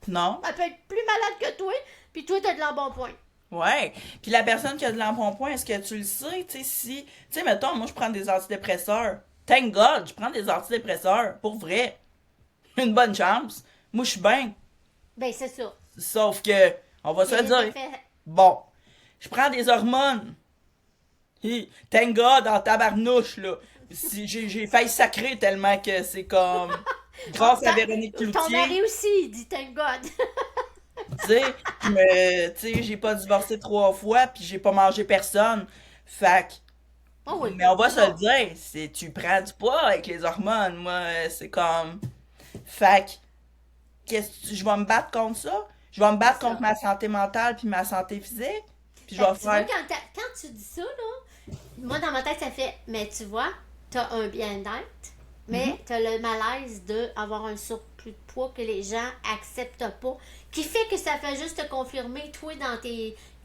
Non. Elle peut être plus malade que toi, puis toi, t'as de l'embonpoint. Ouais. Puis la personne qui a de l'embonpoint, est-ce que tu le sais? Tu sais, si. Tu sais, mettons, moi, je prends des antidépresseurs. Thank God, je prends des antidépresseurs. Pour vrai. Une bonne chance. Moi, je suis bien. Ben, c'est ça. Sauf que, on va se le dire. Bon, je prends des hormones. Hi, thank God, en tabarnouche, là. J'ai failli sacrer tellement que c'est comme. Oh, grâce à Véronique ton Cloutier, mari aussi, il dit thank God. tu sais, tu sais, j'ai pas divorcé 3 fois, puis j'ai pas mangé personne. Fait que, Oh oui. mais on va se le Non. dire, c'est tu prends du poids avec les hormones. Moi, c'est comme, fait que, je vais me battre contre ça? Je vais me C'est battre contre ça. ma santé mentale puis ma santé physique, puis je Fait vais que tu vois, faire, quand tu dis ça, là, moi, dans ma tête, ça fait, mais tu vois, t'as un bien-être, Mhm. mais t'as le malaise d'avoir un surplus de poids que les gens acceptent pas, qui fait que ça fait juste te confirmer, toi, dans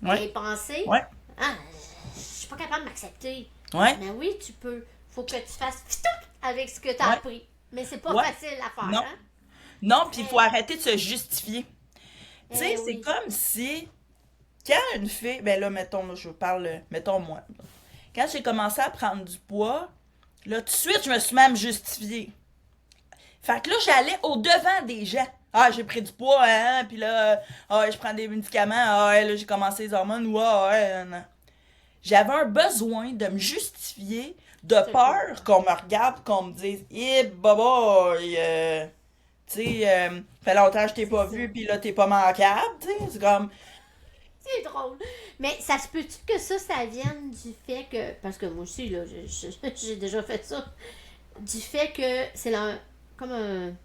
Ouais, tes pensées, ouais, ah, je suis pas capable de m'accepter. ouais, Mais oui, tu peux. Faut que tu fasses pitouk avec ce que tu as ouais, appris. Mais c'est pas ouais, facile à faire, non, hein? non, puis il faut Eh, arrêter de se justifier. Tu sais, eh c'est oui. comme si, quand une fille, ben là, mettons, là, je parle, mettons moi, quand j'ai commencé à prendre du poids, là, tout de suite, je me suis même justifiée. Fait que là, j'allais au-devant des gens. Ah, j'ai pris du poids, hein, puis là, ah, je prends des médicaments, ah, ouais, là, j'ai commencé les hormones, ouais, ouais, non. J'avais un besoin de me justifier de Je te peur comprends. qu'on me regarde, qu'on me dise, eh, baba, tu sais, fait longtemps que je t'ai C'est pas ça. vu, puis là, t'es pas manquable, tu sais, c'est comme, C'est drôle. Mais ça se peut-tu que ça vienne du fait que. Parce que moi aussi, là, j'ai déjà fait ça. Du fait que c'est comme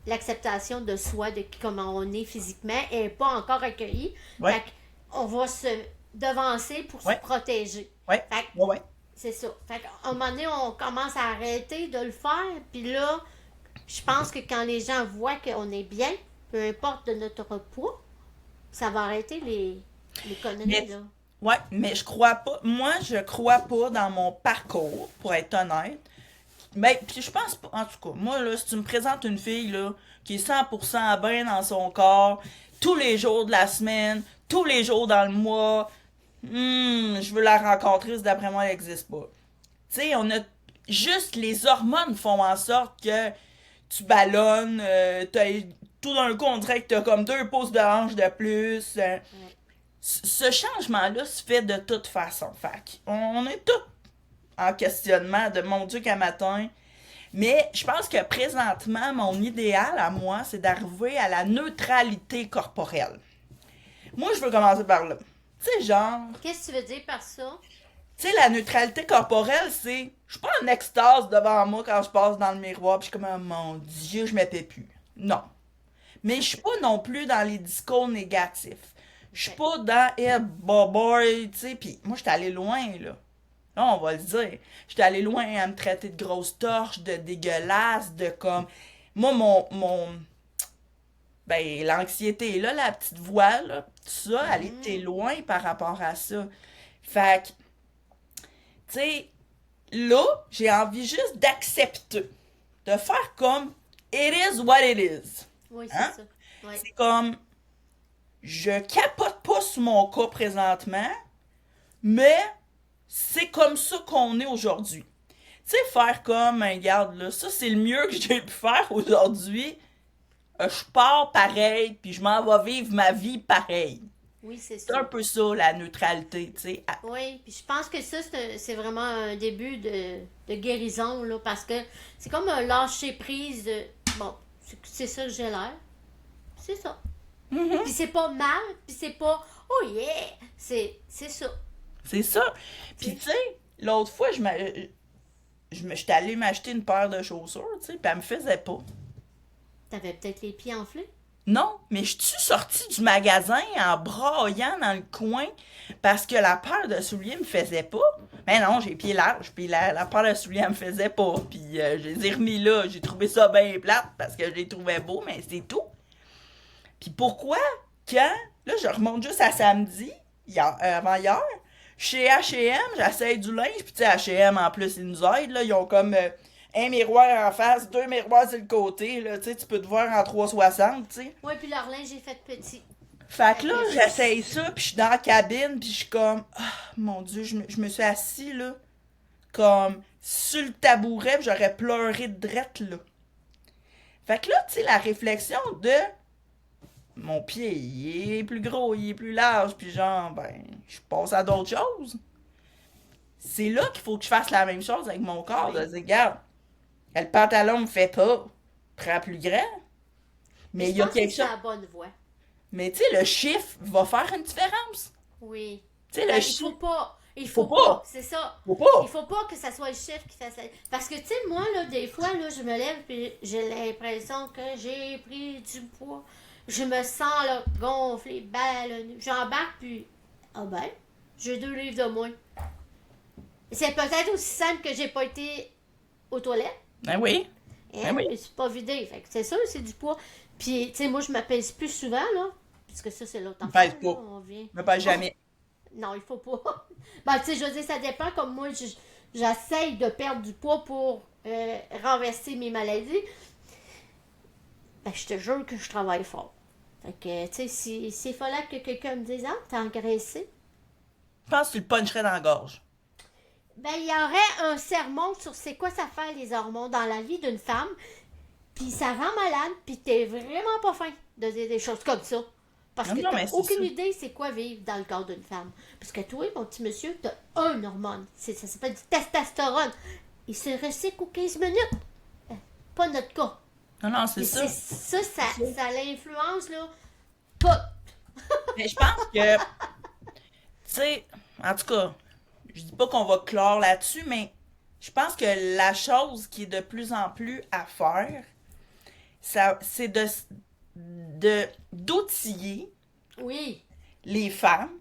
l'acceptation de soi, de comment on est physiquement, est pas encore accueillie. ouais, Fait qu'on va se devancer pour se ouais, protéger. ouais, Fait que ouais, ouais. c'est ça. Fait qu'à un moment donné, on commence à arrêter de le faire. Puis là, je pense que quand les gens voient qu'on est bien, peu importe de notre poids, ça va arrêter les conneries, Mais, là. ouais, mais je crois pas, moi, je crois pas dans mon parcours, pour être honnête. Mais, puis je pense pas, en tout cas, moi, là, si tu me présentes une fille, là, qui est 100% bien dans son corps, tous les jours de la semaine, tous les jours dans le mois, je veux la rencontrer, si d'après moi, elle n'existe pas. Tu sais, on a, juste les hormones font en sorte que tu ballonnes, tout d'un coup, on dirait que t'as comme 2 pouces de hanche de plus. Ouais. Ce changement-là se fait de toute façon. Fait on est tous en questionnement de mon Dieu qu'à matin. Mais je pense que présentement, mon idéal à moi, c'est d'arriver à la neutralité corporelle. Moi, je veux commencer par là. Tu sais, genre, Qu'est-ce que tu veux dire par ça? tu sais, la neutralité corporelle, c'est. Je suis pas en extase devant moi quand je passe dans le miroir, puis je suis comme, oh, mon Dieu, je me paie plus. Non. Mais je suis pas non plus dans les discours négatifs. Je suis OK. pas dans, eh, boy, tu sais, puis moi, j'étais allé loin, là. Là, on va le dire. J'étais allé loin à me traiter de grosse torche, de dégueulasse, de comme. Moi, ben, l'anxiété est là, la petite voix, là. Tout ça, elle était Mhm. loin par rapport à ça. Fait que, tu sais, là, j'ai envie juste d'accepter. De faire comme it is what it is. Oui, c'est Hein? ça. Oui. C'est comme je capote pas sur mon cas présentement, mais c'est comme ça qu'on est aujourd'hui. Tu sais, faire comme, regarde, là, ça c'est le mieux que j'ai pu faire aujourd'hui. Je pars pareil, puis je m'en vais vivre ma vie pareil. Oui, c'est C'est un ça. peu ça, la neutralité, tu sais. Ah, Oui, puis je pense que ça, c'est vraiment un début de guérison, là, parce que c'est comme un lâcher-prise de, bon, c'est ça que j'ai l'air. C'est ça. mhm, Puis c'est pas mal, puis c'est pas, oh yeah, c'est ça. c'est ça. Tu Puis sais. tu sais, l'autre fois, j'étais allée m'acheter une paire de chaussures, tu sais, puis elle me faisait pas. T'avais peut-être les pieds enflés. Non, mais je suis sortie du magasin en braillant dans le coin parce que la paire de souliers me faisait pas. Mais non, j'ai pieds larges, puis la paire de souliers me faisait pas. Puis je les ai remis là, j'ai trouvé ça bien plate parce que je les trouvais beaux, mais c'est tout. Puis pourquoi, quand, là je remonte juste à samedi, avant hier, chez H&M, j'essaye du linge, puis tu sais, H&M en plus, ils nous aident, là, ils ont comme un miroir en face, 2 miroirs sur le côté, là, tu sais, tu peux te voir en 360, tu sais. Ouais, puis leur linge est fait petit. Fait que Fait là, que j'essaye ça, puis je suis dans la cabine, puis je suis comme, ah, mon Dieu, je me suis assis, là, comme, sur le tabouret, puis j'aurais pleuré de drette, là. Fait que là, tu sais, la réflexion de, mon pied, il est plus gros, il est plus large, puis genre, ben, je passe à d'autres choses. C'est là qu'il faut que je fasse la même chose avec mon corps, de oui, dire, regarde, Le pantalon me fait pas. Prends plus grand. Mais Mais je il y a pense que quelque c'est chose. la bonne voie. Mais tu sais, le chiffre va faire une différence. Oui. Tu sais, le Ben, il faut chiffre. pas. Il Faut faut pas, pas. c'est ça. Faut Il pas. faut pas que ça soit le chef qui fasse ça. Parce que, tu sais, moi, là, des fois, là, je me lève et j'ai l'impression que j'ai pris du poids. Je me sens, là, gonflée, ballonnée. J'embarque, puis, ah ben, j'ai 2 livres de moins. C'est peut-être aussi simple que j'ai pas été aux toilettes, Ben oui. hein, Ben oui. puis c'est pas vidé. Fait que c'est ça, c'est du poids. Puis, tu sais, moi, je m'appelle plus souvent, là, puisque ça, c'est l'autre affaire, Pèse là, pas. on vient. Me pas jamais. Non, il faut pas. Ben, tu sais, je veux dire, ça dépend. Comme moi, j'essaye de perdre du poids pour renverser mes maladies. Ben, je te jure que je travaille fort. Fait que, tu sais, s'il fallait que quelqu'un me dise, ah, t'as engraissé, Je pense que tu le puncherais dans la gorge. ben, il y aurait un sermon sur c'est quoi ça fait les hormones dans la vie d'une femme, puis ça rend malade, puis t'es vraiment pas fin de dire des choses comme ça. Parce Non, que non, t'as mais c'est aucune ça. idée c'est quoi vivre dans le corps d'une femme. Parce que toi, mon petit monsieur, t'as un hormone. Ça s'appelle du testostérone. Il se recycle aux 15 minutes. Pas notre cas. Non, non, c'est Mais ça. ça l'influence, là, pas. Mais je pense que, tu sais, en tout cas, je dis pas qu'on va clore là-dessus, mais je pense que la chose qui est de plus en plus à faire, ça, c'est d'outiller Oui. les femmes.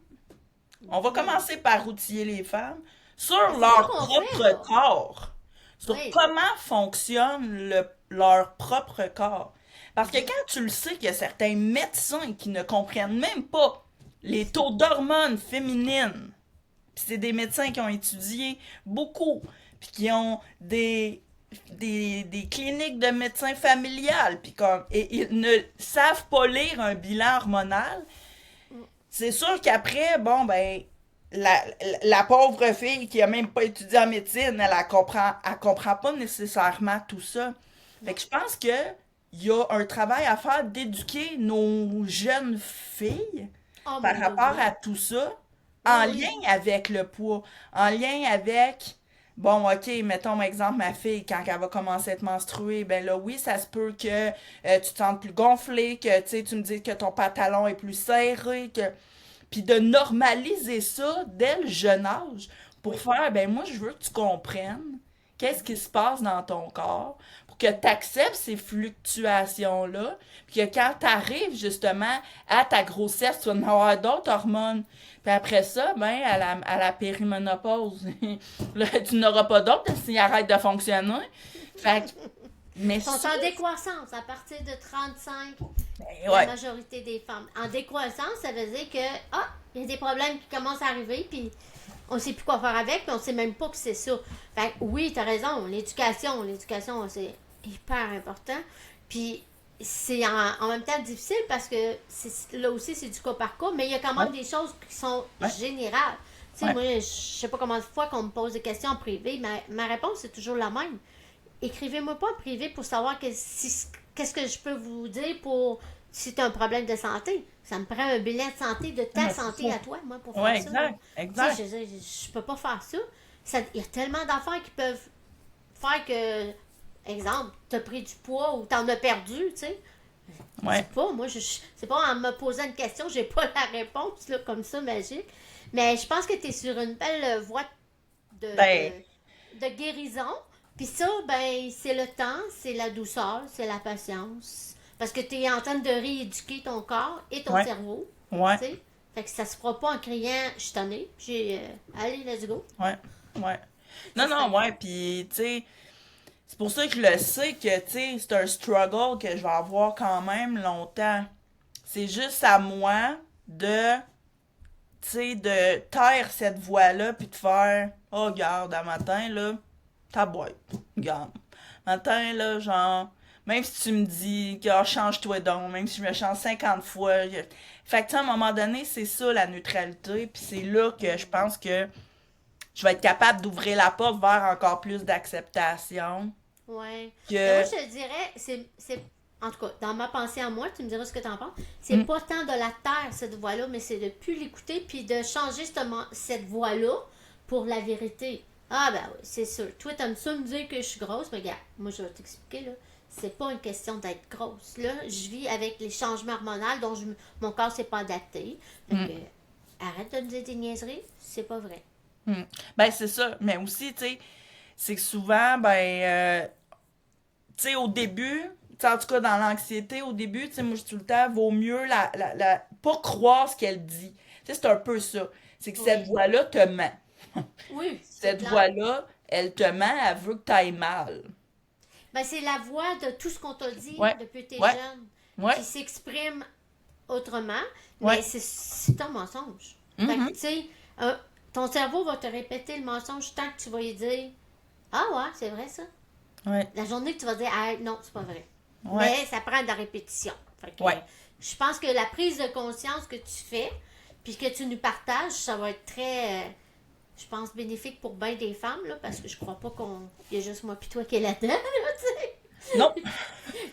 On va commencer par outiller les femmes sur C'est ça leur qu'on fait, propre là. corps, sur Oui. comment fonctionne leur propre corps. Parce que quand tu le sais qu'il y a certains médecins qui ne comprennent même pas les taux d'hormones féminines, puis c'est des médecins qui ont étudié beaucoup, puis qui ont des cliniques de médecins familiales, puis comme, et ils ne savent pas lire un bilan hormonal, c'est sûr qu'après, bon, ben, la pauvre fille qui a même pas étudié en médecine, elle comprend pas nécessairement tout ça. Fait que je pense que il y a un travail à faire d'éduquer nos jeunes filles Oh par mon Dieu, rapport oui. à tout ça, Oui, en oui. lien avec le poids, en lien avec, bon, ok, mettons exemple, ma fille, quand elle va commencer à être menstruée, ben là, oui, ça se peut que tu te sentes plus gonflé, que tu sais, tu me dis que ton pantalon est plus serré, que puis de normaliser ça dès le jeune âge pour Oui. faire, ben moi, je veux que tu comprennes qu'est-ce qui se passe dans ton corps, pour que tu acceptes ces fluctuations-là, puis que quand tu arrives justement à ta grossesse, tu vas en avoir d'autres hormones. Puis après ça, ben, à la périménopause, là, tu n'auras pas d'autres s'ils arrêtent de fonctionner. Fait que, mais Ils sont ça, en décroissance à partir de 35, ben la ouais, majorité des femmes. En décroissance, ça veut dire que, ah, il y a des problèmes qui commencent à arriver, puis on sait plus quoi faire avec, puis on sait même pas que c'est ça. Fait que oui, t'as raison, l'éducation, c'est hyper important. Puis c'est en même temps difficile parce que là aussi, c'est du cas par cas, mais il y a quand ouais, même des choses qui sont ouais, générales. Tu sais, ouais. moi, je sais pas combien de fois qu'on me pose des questions en privé, ma réponse, c'est toujours la même. Écrivez-moi pas en privé pour savoir qu'est-ce que je peux vous dire pour si tu as un problème de santé. Ça me prend un bilan de santé de Non, ta mais c'est santé ça. à toi, moi, pour Ouais, faire ça. Là. exact, Tu sais, exact. je peux pas faire ça. Il y a tellement d'affaires qui peuvent faire que, exemple, tu as pris du poids ou tu en as perdu, tu sais. Je sais Ouais. pas, moi, c'est pas en me posant une question, j'ai pas la réponse, là, comme ça, magique. Mais je pense que tu es sur une belle voie de, Ben, de guérison. Puis ça, ben, c'est le temps, c'est la douceur, c'est la patience. Parce que tu es en train de rééduquer ton corps et ton ouais, cerveau. ouais, Tu sais? Fait que ça se fera pas en criant je suis tanné. J'ai allez, let's go. ouais, ouais. Ça Non, serait non, le ouais, fun. puis, tu sais, c'est pour ça que je le sais que, tu sais, c'est un struggle que je vais avoir quand même longtemps. C'est juste à moi de, tu sais, de taire cette voix-là, puis de faire, oh, regarde, à matin, là, ta boîte, regarde. Matin, là, genre, même si tu me dis que ah, change-toi donc, même si je me change 50 fois. Fait que, tu sais, à un moment donné, c'est ça la neutralité, puis c'est là que je pense que je vais être capable d'ouvrir la porte vers encore plus d'acceptation. Ouais. Mais moi, Que. je te dirais, en tout cas, dans ma pensée à moi, tu me diras ce que tu en penses. C'est Hmm, pas tant de la terre, cette voix-là, mais c'est de plus l'écouter puis de changer cette voix-là pour la vérité. Ah, ben oui, c'est sûr. Toi, t'aimes ça me dire que je suis grosse, mais regarde, moi, je vais t'expliquer, là. C'est pas une question d'être grosse. Là, je vis avec les changements hormonaux dont mon corps s'est pas adapté. Fait Mm. que, arrête de me dire des niaiseries, c'est pas vrai. Mm. Ben, c'est ça. Mais aussi, tu sais, c'est que souvent, tu sais, au début, tu sais, en tout cas dans l'anxiété, au début, tu sais, moi je dis tout le temps, vaut mieux pas croire ce qu'elle dit. Tu sais, c'est un peu ça. C'est que cette Oui, voix-là te ment. oui, c'est Cette clair. voix-là, elle te ment, elle veut que tu ailles mal. Ben, c'est la voix de tout ce qu'on t'a dit Ouais, depuis que t'es ouais, jeune ouais, qui s'exprime autrement, mais ouais. c'est un mensonge. Fait que, Mhm. tu sais, euh, ton cerveau va te répéter le mensonge tant que tu vas lui dire ah ouais, c'est vrai ça. Ouais, La journée que tu vas dire ah non, c'est pas vrai. ouais, Mais ça prend de la répétition. Fait que, ouais. je pense que la prise de conscience que tu fais, puis que tu nous partages, ça va être très, je pense, bénéfique pour bien des femmes, là, parce que je crois pas qu'on. Il y a juste moi puis toi qui est là-dedans, là, tu sais. Non,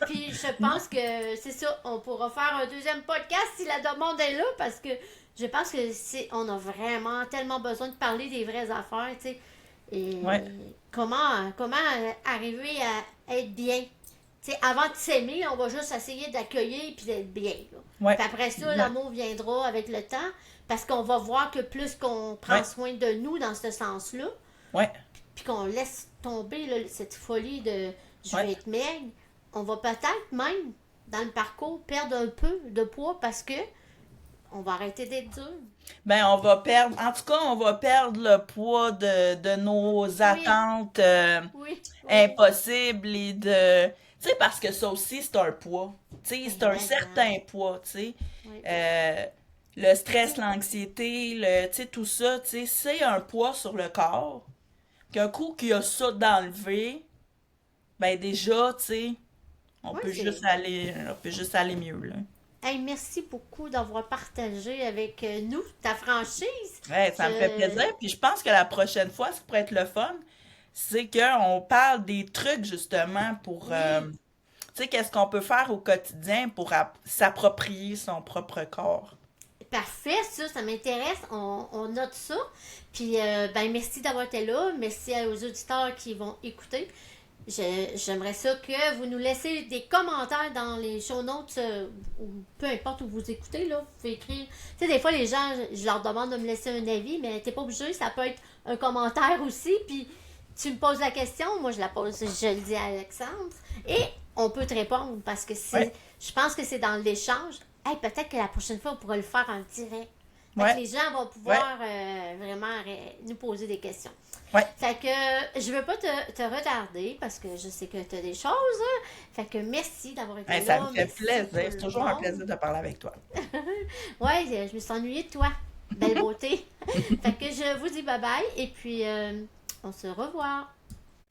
Puis je non. pense que c'est ça, on pourra faire un deuxième podcast si la demande est là, parce que je pense que on a vraiment tellement besoin de parler des vraies affaires, tu sais. Et Ouais, comment arriver à être bien. Tu sais, avant de s'aimer, on va juste essayer d'accueillir puis d'être bien. Là. ouais, Puis après ça, exact. l'amour viendra avec le temps, parce qu'on va voir que plus qu'on prend Ouais, soin de nous dans ce sens-là, ouais, puis qu'on laisse tomber là, cette folie de je ouais. vais être maigre, on va peut-être même, dans le parcours, perdre un peu de poids parce que on va arrêter d'être dur. Ben, on va perdre, en tout cas, on va perdre le poids de nos Oui, attentes oui, oui. impossibles et de... Tu sais, parce que ça aussi, c'est un poids. Tu sais, Eh, c'est un mais, hein, certain poids, tu sais. oui. Euh, le Tu stress, sais, l'anxiété, tu sais, tout ça, tu sais, c'est un poids sur le corps. Qu'un coup qu'il y a ça d'enlever, ben déjà, tu sais, oui, c'est. on peut juste aller mieux, là. Hey, merci beaucoup d'avoir partagé avec nous ta franchise. Ouais, ça me fait plaisir. Je... Puis je pense que la prochaine fois, ce qui pourrait être le fun, c'est qu'on parle des trucs justement pour, Oui, tu sais, qu'est-ce qu'on peut faire au quotidien pour s'approprier son propre corps. parfait, ça m'intéresse. On note ça. Puis, ben, merci d'avoir été là. Merci aux auditeurs qui vont écouter. J'aimerais ça que vous nous laissez des commentaires dans les show notes, ou peu importe où vous écoutez, là. Vous pouvez écrire. Tu sais, des fois, les gens, je leur demande de me laisser un avis, mais t'es pas obligé. Ça peut être un commentaire aussi. Puis, tu me poses la question, moi, je la pose, je le dis à Alexandre. Et on peut te répondre parce que Ouais, je pense que c'est dans l'échange. Hey, peut-être que la prochaine fois, on pourra le faire en direct. Fait que ouais, les gens vont ouais, pouvoir vraiment nous poser des questions. ouais. Fait que je veux pas te retarder parce que je sais que tu as des choses. Hein. Fait que merci d'avoir été Hey, ça me là. fait Merci plaisir. tout C'est le toujours un monde. plaisir de parler avec toi. Ouais, je me suis ennuyée de toi. Belle beauté. Fait que je vous dis bye bye et puis on se revoit.